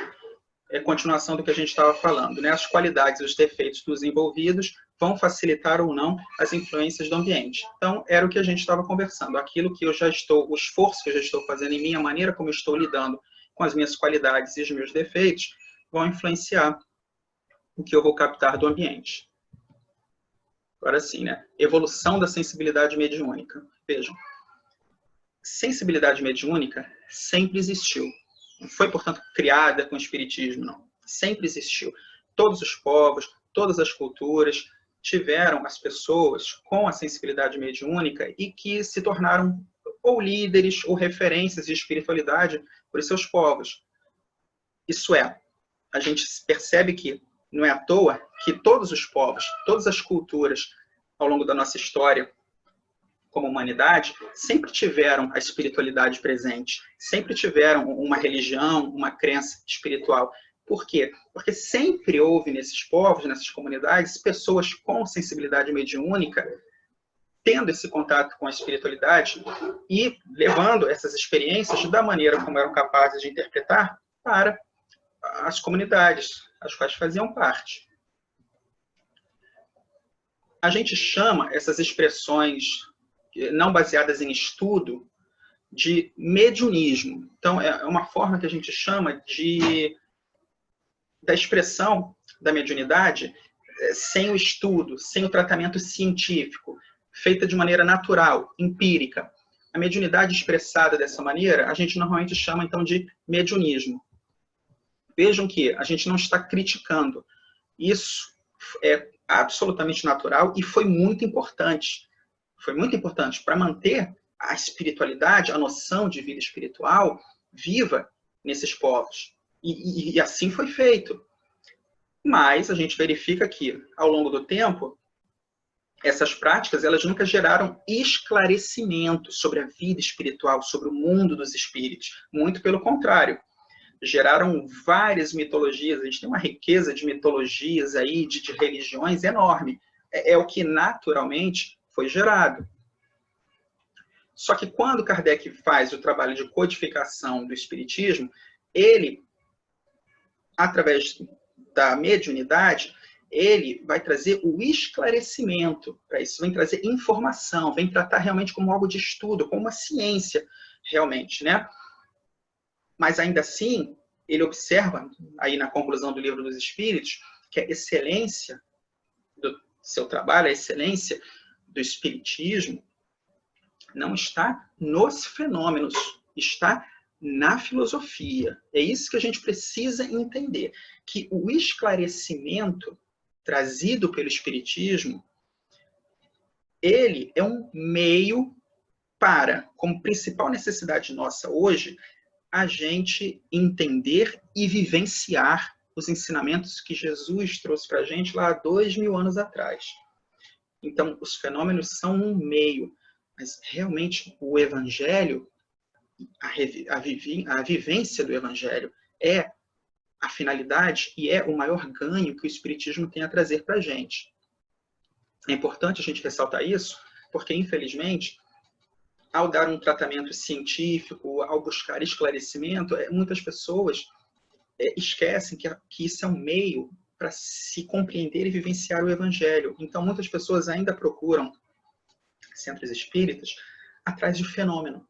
Speaker 3: É continuação do que a gente estava falando, né? As qualidades e os defeitos dos envolvidos vão facilitar ou não as influências do ambiente. Então, era o que a gente estava conversando. Aquilo que eu já estou, o esforço que eu já estou fazendo em mim, a maneira como eu estou lidando com as minhas qualidades e os meus defeitos, vão influenciar o que eu vou captar do ambiente. Agora sim, né? Evolução da sensibilidade mediúnica. Vejam. Sensibilidade mediúnica sempre existiu. Não foi, portanto, criada com o espiritismo, não. Sempre existiu. Todos os povos, todas as culturas tiveram as pessoas com a sensibilidade mediúnica e que se tornaram ou líderes ou referências de espiritualidade por seus povos. Isso é, a gente percebe que não é à toa que todos os povos, todas as culturas ao longo da nossa história como humanidade, sempre tiveram a espiritualidade presente, sempre tiveram uma religião, uma crença espiritual. Por quê? Porque sempre houve nesses povos, nessas comunidades, pessoas com sensibilidade mediúnica, tendo esse contato com a espiritualidade e levando essas experiências da maneira como eram capazes de interpretar para as comunidades, as quais faziam parte. A gente chama essas expressões não baseadas em estudo, de mediunismo. Então, é uma forma que a gente chama da expressão da mediunidade sem o estudo, sem o tratamento científico, feita de maneira natural, empírica. A mediunidade expressada dessa maneira, a gente normalmente chama, então, de mediunismo. Vejam que a gente não está criticando. Isso é absolutamente natural e foi muito importante. Foi muito importante para manter a espiritualidade, a noção de vida espiritual viva nesses povos. E assim foi feito. Mas a gente verifica que, ao longo do tempo, essas práticas elas nunca geraram esclarecimento sobre a vida espiritual, sobre o mundo dos espíritos. Muito pelo contrário. Geraram várias mitologias. A gente tem uma riqueza de mitologias aí, de religiões enorme. É o que naturalmente foi gerado. Só que quando Kardec faz o trabalho de codificação do espiritismo, ele, através da mediunidade, ele vai trazer o esclarecimento para isso, vem trazer informação, vem tratar realmente como algo de estudo, como uma ciência, realmente, né? Mas ainda assim, ele observa, aí na conclusão do Livro dos Espíritos, que a excelência do seu trabalho, a excelência do espiritismo, não está nos fenômenos, está na filosofia. É isso que a gente precisa entender, que o esclarecimento trazido pelo espiritismo, ele é um meio para, como principal necessidade nossa hoje, a gente entender e vivenciar os ensinamentos que Jesus trouxe para a gente lá há 2000 anos atrás. Então, os fenômenos são um meio, mas realmente o Evangelho, a vivência do Evangelho é a finalidade e é o maior ganho que o Espiritismo tem a trazer para a gente. É importante a gente ressaltar isso, Porque, infelizmente, ao dar um tratamento científico, ao buscar esclarecimento, muitas pessoas esquecem que isso é um meio para se compreender e vivenciar o Evangelho. Então, muitas pessoas ainda procuram centros espíritas atrás de fenômeno.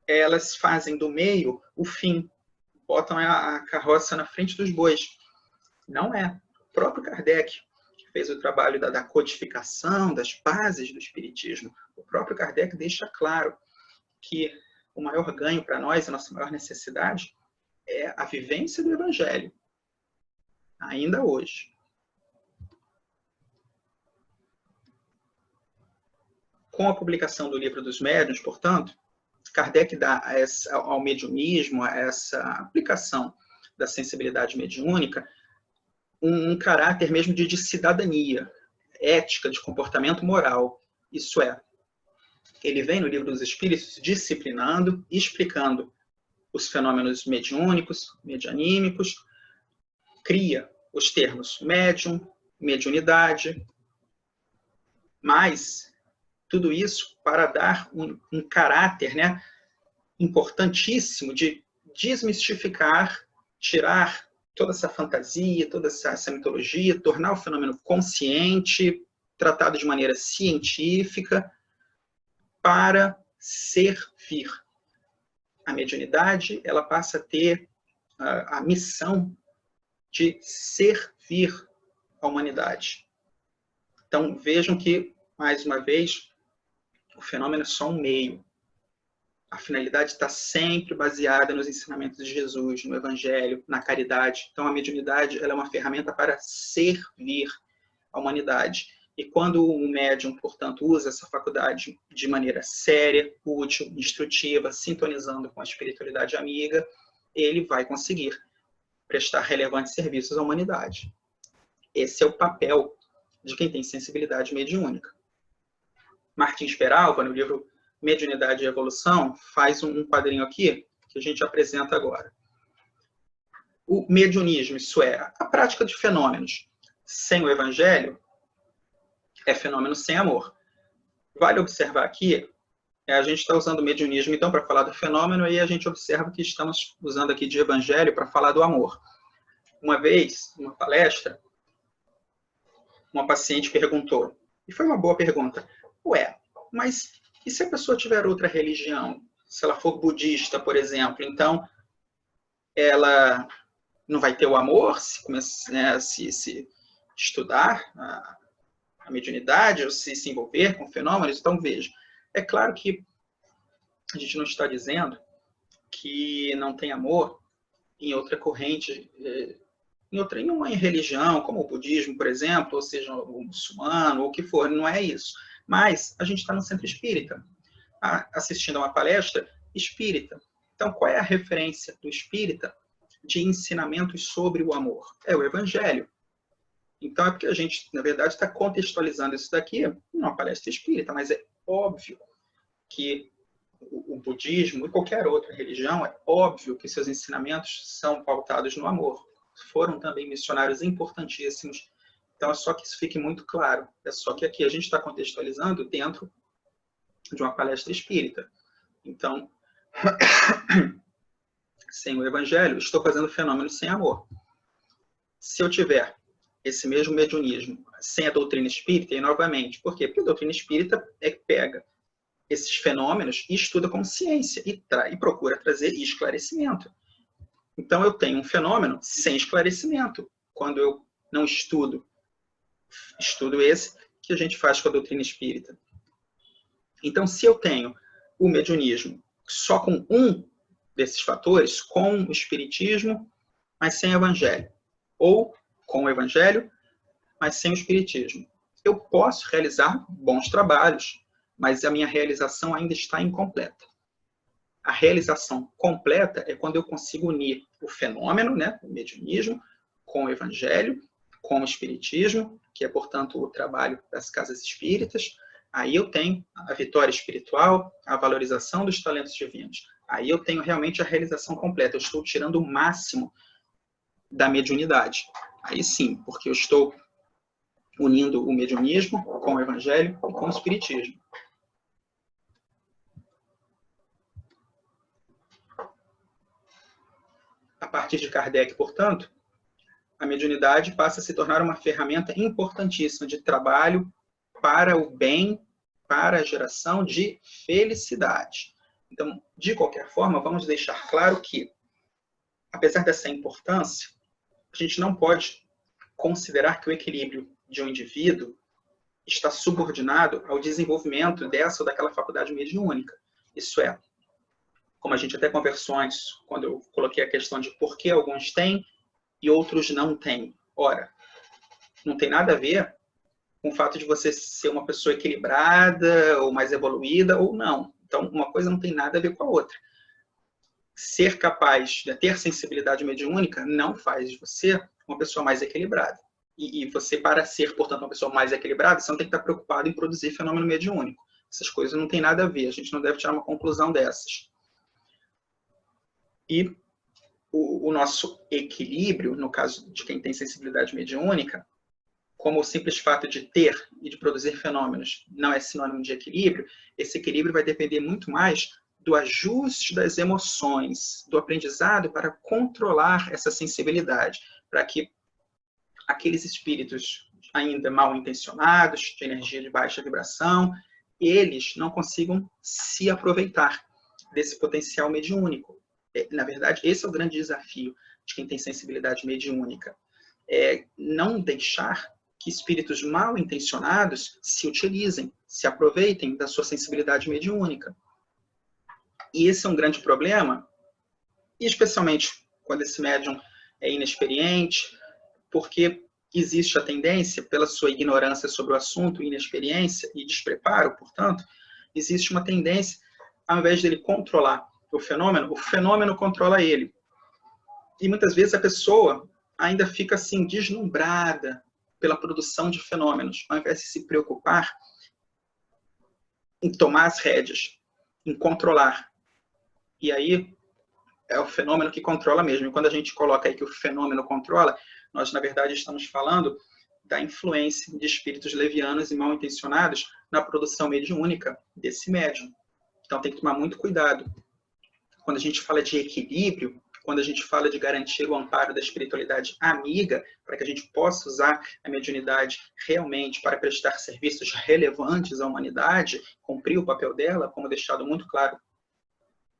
Speaker 3: Elas fazem do meio o fim, botam a carroça na frente dos bois. Não é. O próprio Kardec, que fez o trabalho da codificação, das bases do Espiritismo, o próprio Kardec deixa claro que o maior ganho para nós, a nossa maior necessidade, é a vivência do Evangelho, ainda hoje. Com a publicação do Livro dos Médiuns, portanto, Kardec dá ao mediunismo, a essa aplicação da sensibilidade mediúnica, um caráter mesmo de cidadania, ética, de comportamento moral. Isso é, ele vem no Livro dos Espíritos disciplinando e explicando os fenômenos mediúnicos, medianímicos, cria os termos médium, mediunidade, mas tudo isso para dar um caráter, né, importantíssimo de desmistificar, tirar toda essa fantasia, toda essa mitologia, tornar o fenômeno consciente, tratado de maneira científica, para servir. A mediunidade, ela passa a ter a missão de servir a humanidade. Então, vejam que, mais uma vez, o fenômeno é só um meio. A finalidade está sempre baseada nos ensinamentos de Jesus, no Evangelho, na caridade. Então, a mediunidade ela é uma ferramenta para servir a humanidade. E quando o médium, portanto, usa essa faculdade de maneira séria, útil, instrutiva, sintonizando com a espiritualidade amiga, ele vai conseguir prestar relevantes serviços à humanidade. Esse é o papel de quem tem sensibilidade mediúnica. Martins Peralva, no livro Mediunidade e Evolução, faz um quadrinho aqui, que a gente apresenta agora. O mediunismo, isso é, a prática de fenômenos sem o Evangelho, é fenômeno sem amor. Vale observar aqui, a gente está usando o mediunismo, então, para falar do fenômeno, e a gente observa que estamos usando aqui de Evangelho para falar do amor. Uma vez, numa palestra, uma paciente perguntou, e foi uma boa pergunta, ué, mas e se a pessoa tiver outra religião? Se ela for budista, por exemplo, então ela não vai ter o amor se começar, né, se estudar a mediunidade ou se envolver com fenômenos? Então, veja, é claro que a gente não está dizendo que não tem amor em outra corrente, em uma religião, como o budismo, por exemplo, ou seja, o muçulmano, ou o que for, não é isso. Mas a gente está no centro espírita, assistindo a uma palestra espírita. Então, qual é a referência do espírita de ensinamentos sobre o amor? É o Evangelho. Então, é porque a gente, na verdade, está contextualizando isso daqui numa palestra espírita, mas é óbvio que o budismo e qualquer outra religião, é óbvio que seus ensinamentos são pautados no amor. Foram também missionários importantíssimos. Então, é só que isso fique muito claro. É só que aqui a gente está contextualizando dentro de uma palestra espírita. Então, sem o Evangelho, estou fazendo fenômenos sem amor. Se eu tiver esse mesmo mediunismo sem a doutrina espírita, e novamente, por quê? Porque a doutrina espírita pega esses fenômenos e estuda como ciência e procura trazer esclarecimento. Então, eu tenho um fenômeno sem esclarecimento. Quando eu não estudo esse que a gente faz com a doutrina espírita. Então, se eu tenho o mediunismo só com um desses fatores, com o espiritismo, mas sem o Evangelho, ou com o Evangelho, mas sem o espiritismo, eu posso realizar bons trabalhos, mas a minha realização ainda está incompleta. A realização completa é quando eu consigo unir o fenômeno, né, o mediunismo, com o Evangelho, com o espiritismo, que é, portanto, o trabalho das casas espíritas. Aí eu tenho a vitória espiritual, a valorização dos talentos divinos. Aí eu tenho realmente a realização completa. Eu estou tirando o máximo da mediunidade. Aí sim, porque eu estou unindo o mediunismo com o evangelho e com o espiritismo. A partir de Kardec, portanto, a mediunidade passa a se tornar uma ferramenta importantíssima de trabalho para o bem, para a geração de felicidade. Então, de qualquer forma, vamos deixar claro que, apesar dessa importância, a gente não pode considerar que o equilíbrio de um indivíduo está subordinado ao desenvolvimento dessa ou daquela faculdade mediúnica. Isso é, como a gente até conversou antes, quando eu coloquei a questão de por que alguns têm e outros não têm. Ora, não tem nada a ver com o fato de você ser uma pessoa equilibrada ou mais evoluída ou não. Então, uma coisa não tem nada a ver com a outra. Ser capaz de ter sensibilidade mediúnica não faz de você uma pessoa mais equilibrada. E você, para ser, portanto, uma pessoa mais equilibrada, você não tem que estar preocupado em produzir fenômeno mediúnico. Essas coisas não têm nada a ver. A gente não deve tirar uma conclusão dessas. E o nosso equilíbrio, no caso de quem tem sensibilidade mediúnica, como o simples fato de ter e de produzir fenômenos não é sinônimo de equilíbrio, esse equilíbrio vai depender muito mais do ajuste das emoções, do aprendizado para controlar essa sensibilidade, para que aqueles espíritos ainda mal intencionados, de energia de baixa vibração, eles não consigam se aproveitar desse potencial mediúnico. Na verdade, esse é o grande desafio de quem tem sensibilidade mediúnica. É não deixar que espíritos mal intencionados se utilizem, se aproveitem da sua sensibilidade mediúnica. E esse é um grande problema, especialmente quando esse médium é inexperiente, porque existe a tendência, pela sua ignorância sobre o assunto, inexperiência e despreparo, portanto, existe uma tendência, ao invés dele controlar o fenômeno controla ele. E muitas vezes a pessoa ainda fica assim, deslumbrada pela produção de fenômenos, ao invés de se preocupar em tomar as rédeas, em controlar. E aí é o fenômeno que controla mesmo. E quando a gente coloca aí que o fenômeno controla, nós, na verdade, estamos falando da influência de espíritos levianos e mal intencionados na produção mediúnica desse médium. Então tem que tomar muito cuidado. Quando a gente fala de equilíbrio, quando a gente fala de garantir o amparo da espiritualidade amiga, para que a gente possa usar a mediunidade realmente para prestar serviços relevantes à humanidade, cumprir o papel dela, como deixado muito claro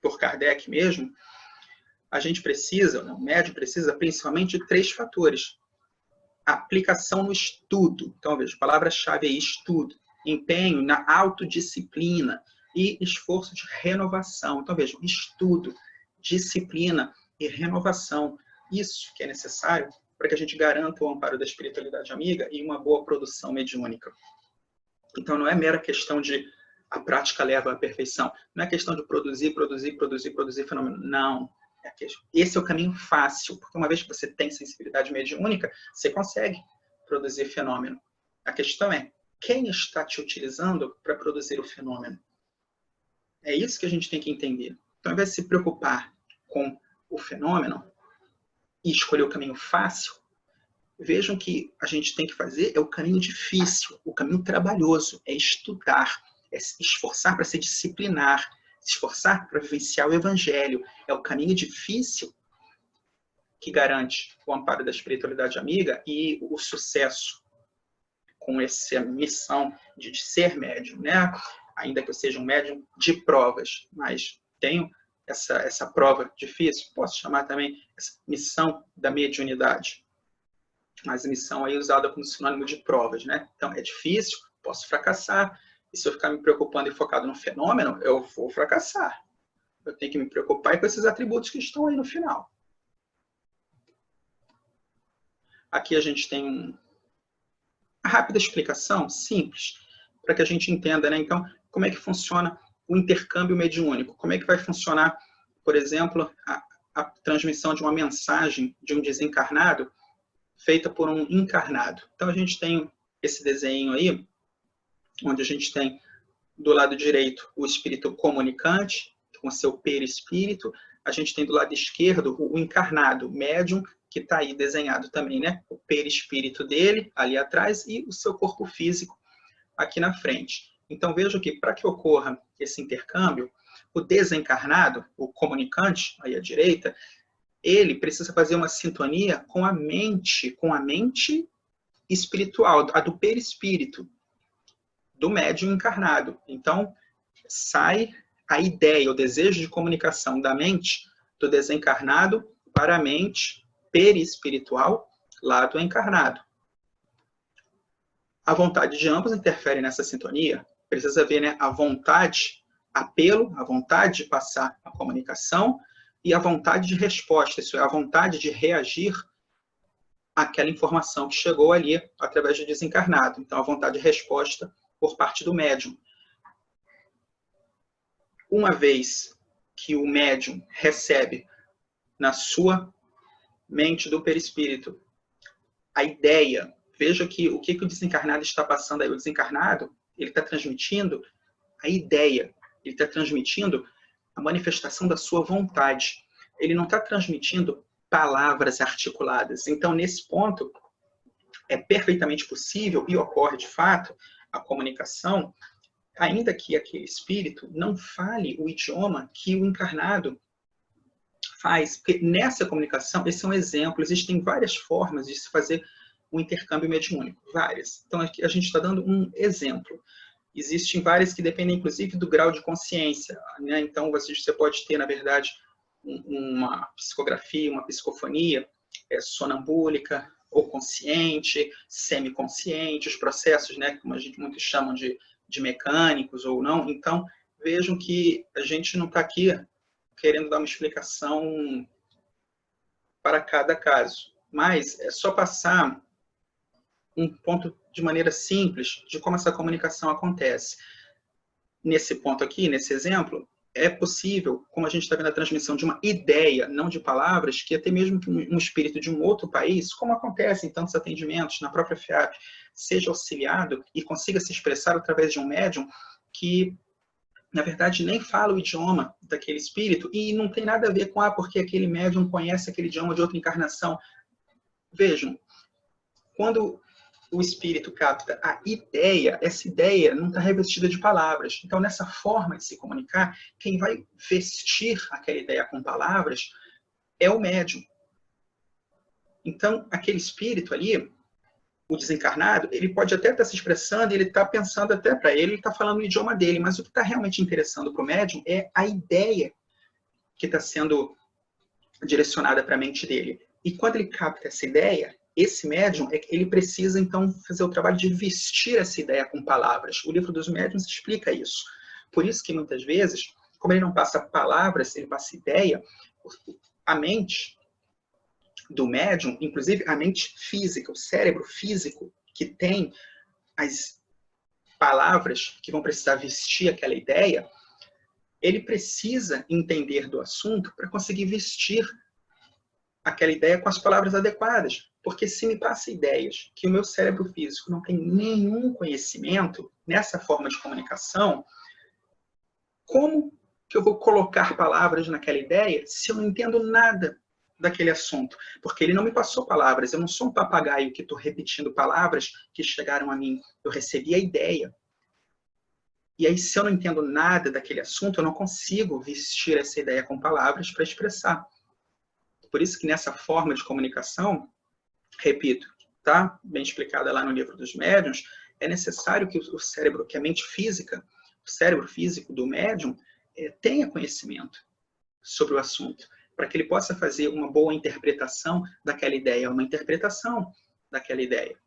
Speaker 3: por Kardec mesmo, a gente precisa, o médium precisa principalmente de 3 fatores. Aplicação no estudo. Então, veja, palavra-chave aí, estudo. Empenho na autodisciplina e esforço de renovação. Então, veja, estudo, disciplina e renovação. Isso que é necessário para que a gente garanta o amparo da espiritualidade amiga e uma boa produção mediúnica. Então, não é mera questão de a prática leva à perfeição. Não é questão de produzir fenômeno. Não. Esse é o caminho fácil, porque uma vez que você tem sensibilidade mediúnica, você consegue produzir fenômeno. A questão é, quem está te utilizando para produzir o fenômeno? É isso que a gente tem que entender. Então, ao invés de se preocupar com o fenômeno e escolher o caminho fácil, vejam que a gente tem que fazer é o caminho difícil, o caminho trabalhoso, é estudar, é se esforçar para se disciplinar, se esforçar para vivenciar o evangelho. É o caminho difícil que garante o amparo da espiritualidade amiga e o sucesso com essa missão de ser médium, né? Ainda que eu seja um médium de provas, mas tenho essa prova difícil, posso chamar também essa missão da mediunidade. Mas a missão aí é usada como sinônimo de provas, né? Então, é difícil, posso fracassar. E se eu ficar me preocupando e focado no fenômeno, eu vou fracassar. Eu tenho que me preocupar com esses atributos que estão aí no final. Aqui a gente tem uma rápida explicação, simples, para que a gente entenda, né? Então, como é que funciona o intercâmbio mediúnico? Como é que vai funcionar, por exemplo, a transmissão de uma mensagem de um desencarnado feita por um encarnado? Então, a gente tem esse desenho aí, onde a gente tem do lado direito o espírito comunicante, com seu perispírito. A gente tem do lado esquerdo o encarnado, médium, que está aí desenhado também, né? O perispírito dele ali atrás e o seu corpo físico aqui na frente. Então veja que para que ocorra esse intercâmbio, o desencarnado, o comunicante aí à direita, ele precisa fazer uma sintonia com a mente espiritual, a do perispírito, do médium encarnado. Então sai a ideia, o desejo de comunicação da mente do desencarnado para a mente perispiritual lá do encarnado. A vontade de ambos interfere nessa sintonia. Precisa ver, né, a vontade, apelo, a vontade de passar a comunicação e a vontade de resposta, isso é, a vontade de reagir àquela informação que chegou ali através do desencarnado. Então, a vontade de resposta por parte do médium. Uma vez que o médium recebe na sua mente do perispírito a ideia, veja que o que o desencarnado está passando aí. O desencarnado, ele está transmitindo a ideia, ele está transmitindo a manifestação da sua vontade. Ele não está transmitindo palavras articuladas. Então, nesse ponto, é perfeitamente possível e ocorre de fato a comunicação, ainda que aquele espírito não fale o idioma que o encarnado faz. Porque nessa comunicação, esse é um exemplo, existem várias formas de se fazer um intercâmbio mediúnico, várias. Então, aqui a gente está dando um exemplo. Existem várias que dependem, inclusive, do grau de consciência, né? Então, você pode ter, na verdade, uma psicografia, uma psicofonia sonambúlica, ou consciente, semiconsciente, os processos, né, como a gente muitos chamam de mecânicos ou não. Então, vejam que a gente não está aqui querendo dar uma explicação para cada caso, mas é só passar um ponto de maneira simples de como essa comunicação acontece. Nesse ponto aqui, nesse exemplo, é possível, como a gente está vendo a transmissão de uma ideia, não de palavras, que até mesmo que um espírito de um outro país, como acontece em tantos atendimentos na própria FEAP, seja auxiliado e consiga se expressar através de um médium que, na verdade, nem fala o idioma daquele espírito e não tem nada a ver com, porque aquele médium conhece aquele idioma de outra encarnação. Vejam, quando o espírito capta a ideia, essa ideia não está revestida de palavras. Então, nessa forma de se comunicar, quem vai vestir aquela ideia com palavras é o médium. Então, aquele espírito ali, o desencarnado, ele pode até estar se expressando, ele está pensando até para ele está falando o idioma dele, mas o que está realmente interessando para o médium é a ideia que está sendo direcionada para a mente dele. E quando ele capta essa ideia, esse médium, ele precisa, então, fazer o trabalho de vestir essa ideia com palavras. O livro dos médiuns explica isso. Por isso que, muitas vezes, como ele não passa palavras, ele passa ideia, a mente do médium, inclusive a mente física, o cérebro físico, que tem as palavras que vão precisar vestir aquela ideia, ele precisa entender do assunto para conseguir vestir aquela ideia com as palavras adequadas. Porque se me passa ideias que o meu cérebro físico não tem nenhum conhecimento nessa forma de comunicação, como que eu vou colocar palavras naquela ideia se eu não entendo nada daquele assunto? Porque ele não me passou palavras, eu não sou um papagaio que estou repetindo palavras que chegaram a mim, eu recebi a ideia. E aí, se eu não entendo nada daquele assunto, eu não consigo vestir essa ideia com palavras para expressar. Por isso que nessa forma de comunicação, repito, está bem explicada lá no livro dos médiuns, é necessário que o cérebro, que a mente física, o cérebro físico do médium, tenha conhecimento sobre o assunto, para que ele possa fazer uma boa interpretação daquela ideia, uma interpretação daquela ideia.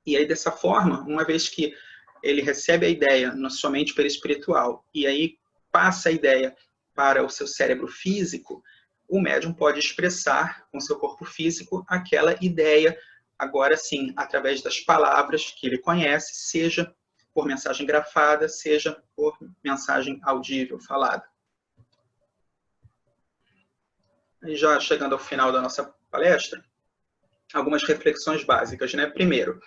Speaker 3: E aí, dessa forma, uma vez que ele recebe a ideia na sua mente perispiritual, e aí passa a ideia para o seu cérebro físico, o médium pode expressar com seu corpo físico aquela ideia, agora sim, através das palavras que ele conhece, seja por mensagem grafada, seja por mensagem audível, falada. E já chegando ao final da nossa palestra, algumas reflexões básicas, né? Primeiro,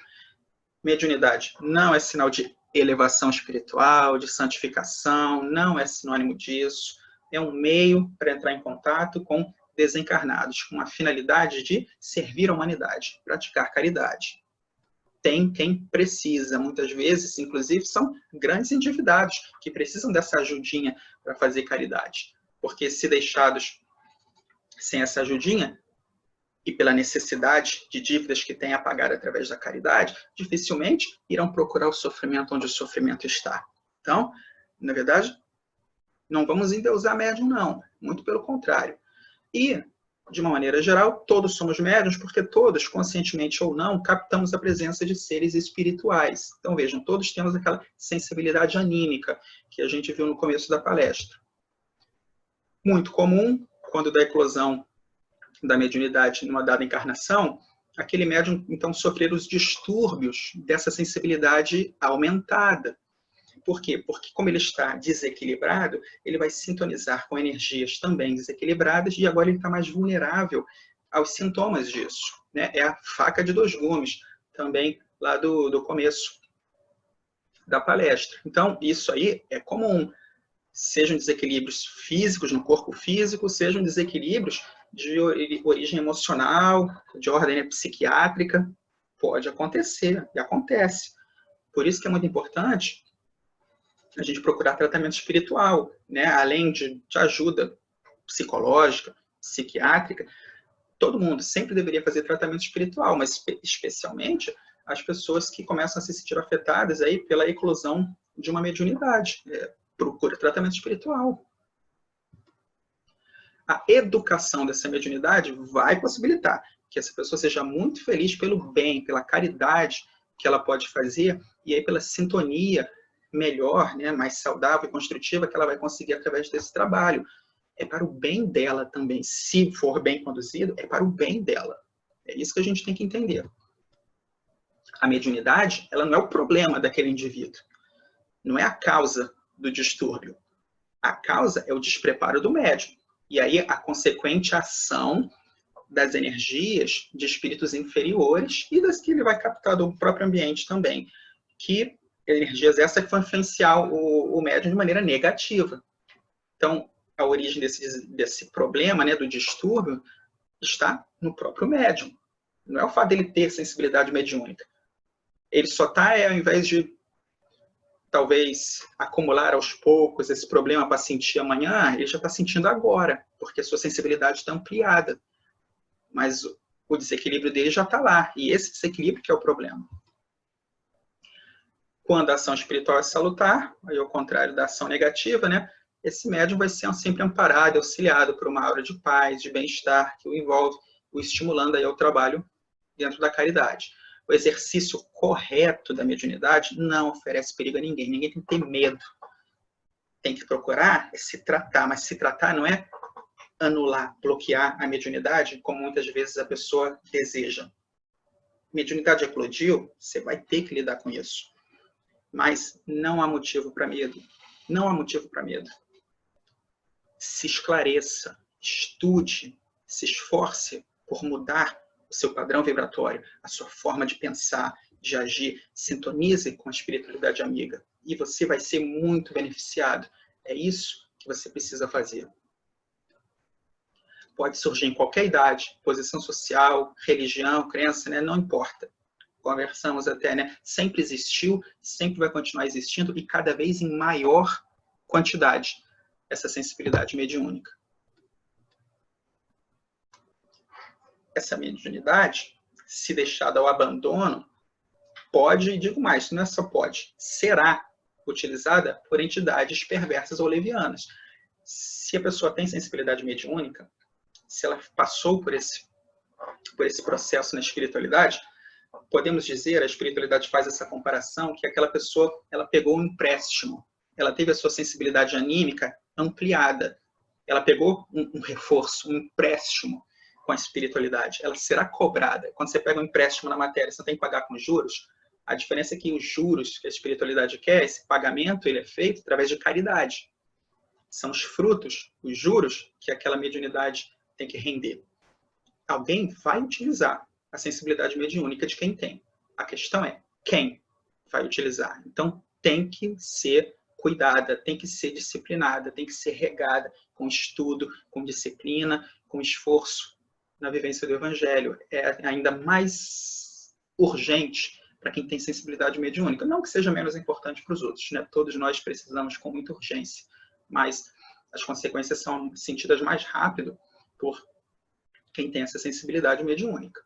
Speaker 3: mediunidade não é sinal de elevação espiritual, de santificação, não é sinônimo disso. É um meio para entrar em contato com desencarnados com a finalidade de servir a humanidade, praticar caridade. Tem quem precisa, muitas vezes, inclusive, são grandes endividados que precisam dessa ajudinha para fazer caridade. Porque se deixados sem essa ajudinha, e pela necessidade de dívidas que têm a pagar através da caridade, dificilmente irão procurar o sofrimento onde o sofrimento está. Então, na verdade, não vamos endeusar médium, não. Muito pelo contrário. E, de uma maneira geral, todos somos médiuns, porque todos, conscientemente ou não, captamos a presença de seres espirituais. Então, vejam, todos temos aquela sensibilidade anímica que a gente viu no começo da palestra. Muito comum, quando da eclosão da mediunidade numa dada encarnação, aquele médium, então, sofrer os distúrbios dessa sensibilidade aumentada. Por quê? Porque, como ele está desequilibrado, ele vai sintonizar com energias também desequilibradas e agora ele está mais vulnerável aos sintomas disso, né? É a faca de dois gumes, também lá do começo da palestra. Então, isso aí é comum. Sejam desequilíbrios físicos no corpo físico, sejam desequilíbrios de origem emocional, de ordem psiquiátrica, pode acontecer, e acontece. Por isso que é muito importante a gente procurar tratamento espiritual, né? Além de ajuda psicológica, psiquiátrica, todo mundo sempre deveria fazer tratamento espiritual, mas especialmente as pessoas que começam a se sentir afetadas aí pela eclosão de uma mediunidade. Procura tratamento espiritual. A educação dessa mediunidade vai possibilitar que essa pessoa seja muito feliz pelo bem, pela caridade que ela pode fazer, e aí pela sintonia melhor, né, mais saudável e construtiva que ela vai conseguir através desse trabalho. É para o bem dela também. Se for bem conduzido, é para o bem dela. É isso que a gente tem que entender. A mediunidade, ela não é o problema daquele indivíduo. Não é a causa do distúrbio. A causa é o despreparo do médium. E aí a consequente ação das energias de espíritos inferiores e das que ele vai captar do próprio ambiente também. Que energias essas que vão influenciar o médium de maneira negativa. Então, a origem desse problema, né, do distúrbio, está no próprio médium. Não é o fato dele ter sensibilidade mediúnica. Ele só está, ao invés de talvez acumular aos poucos esse problema para sentir amanhã, ele já está sentindo agora, porque a sua sensibilidade está ampliada. Mas o desequilíbrio dele já está lá, e esse desequilíbrio que é o problema. Quando a ação espiritual é salutar, aí ao contrário da ação negativa, né, esse médium vai ser sempre amparado, auxiliado por uma aura de paz, de bem-estar, que o envolve, o estimulando aí ao trabalho dentro da caridade. O exercício correto da mediunidade não oferece perigo a ninguém. Ninguém tem que ter medo. Tem que procurar se tratar, mas se tratar não é anular, bloquear a mediunidade, como muitas vezes a pessoa deseja. Mediunidade eclodiu, você vai ter que lidar com isso. Mas não há motivo para medo. Não há motivo para medo. Se esclareça, estude, se esforce por mudar o seu padrão vibratório, a sua forma de pensar, de agir, sintonize com a espiritualidade amiga e você vai ser muito beneficiado. É isso que você precisa fazer. Pode surgir em qualquer idade, posição social, religião, crença, né? Não importa. Conversamos até, né? Sempre existiu, sempre vai continuar existindo e cada vez em maior quantidade essa sensibilidade mediúnica. Essa mediunidade, se deixada ao abandono, pode, e digo mais, não é só pode, será utilizada por entidades perversas ou levianas. Se a pessoa tem sensibilidade mediúnica, se ela passou por esse processo na espiritualidade, podemos dizer, a espiritualidade faz essa comparação, que aquela pessoa ela pegou um empréstimo, ela teve a sua sensibilidade anímica ampliada, ela pegou um reforço, um empréstimo com a espiritualidade, ela será cobrada. Quando você pega um empréstimo na matéria, você tem que pagar com juros, a diferença é que os juros que a espiritualidade quer, esse pagamento, ele é feito através de caridade. São os frutos, os juros, que aquela mediunidade tem que render. Alguém vai utilizar a sensibilidade mediúnica de quem tem. A questão é quem vai utilizar. Então, tem que ser cuidada, tem que ser disciplinada, tem que ser regada com estudo, com disciplina, com esforço na vivência do Evangelho. É ainda mais urgente para quem tem sensibilidade mediúnica. Não que seja menos importante para os outros, né? Todos nós precisamos com muita urgência, mas as consequências são sentidas mais rápido por quem tem essa sensibilidade mediúnica.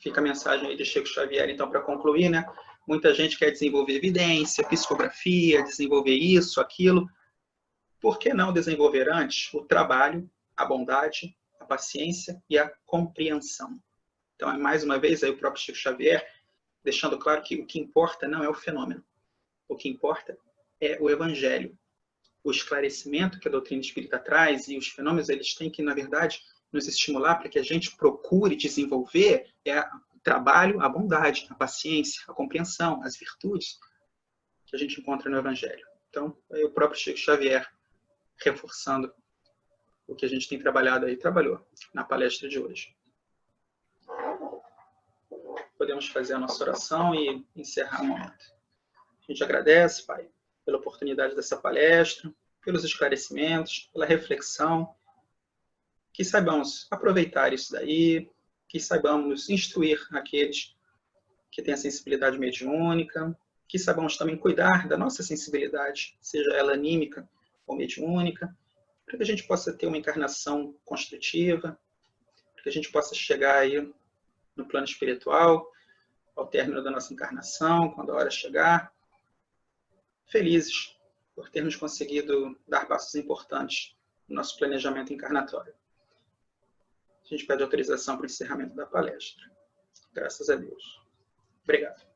Speaker 3: Fica a mensagem aí de Chico Xavier, então, para concluir, né? Muita gente quer desenvolver evidência, psicografia, desenvolver isso, aquilo. Por que não desenvolver antes o trabalho, a bondade, a paciência e a compreensão? Então, mais uma vez, aí o próprio Chico Xavier deixando claro que o que importa não é o fenômeno. O que importa é o Evangelho. O esclarecimento que a doutrina espírita traz e os fenômenos, eles têm que, na verdade, nos estimular para que a gente procure desenvolver o trabalho, a bondade, a paciência, a compreensão, as virtudes que a gente encontra no Evangelho. Então, é o próprio Chico Xavier reforçando o que a gente tem trabalhado aí, trabalhou na palestra de hoje. Podemos fazer a nossa oração e encerrar o momento. A gente agradece, Pai, pela oportunidade dessa palestra, pelos esclarecimentos, pela reflexão, que saibamos aproveitar isso daí, que saibamos instruir aqueles que têm a sensibilidade mediúnica, que saibamos também cuidar da nossa sensibilidade, seja ela anímica ou mediúnica, para que a gente possa ter uma encarnação construtiva, para que a gente possa chegar aí no plano espiritual, ao término da nossa encarnação, quando a hora chegar, felizes por termos conseguido dar passos importantes no nosso planejamento encarnatório. A gente pede autorização para o encerramento da palestra. Graças a Deus. Obrigado.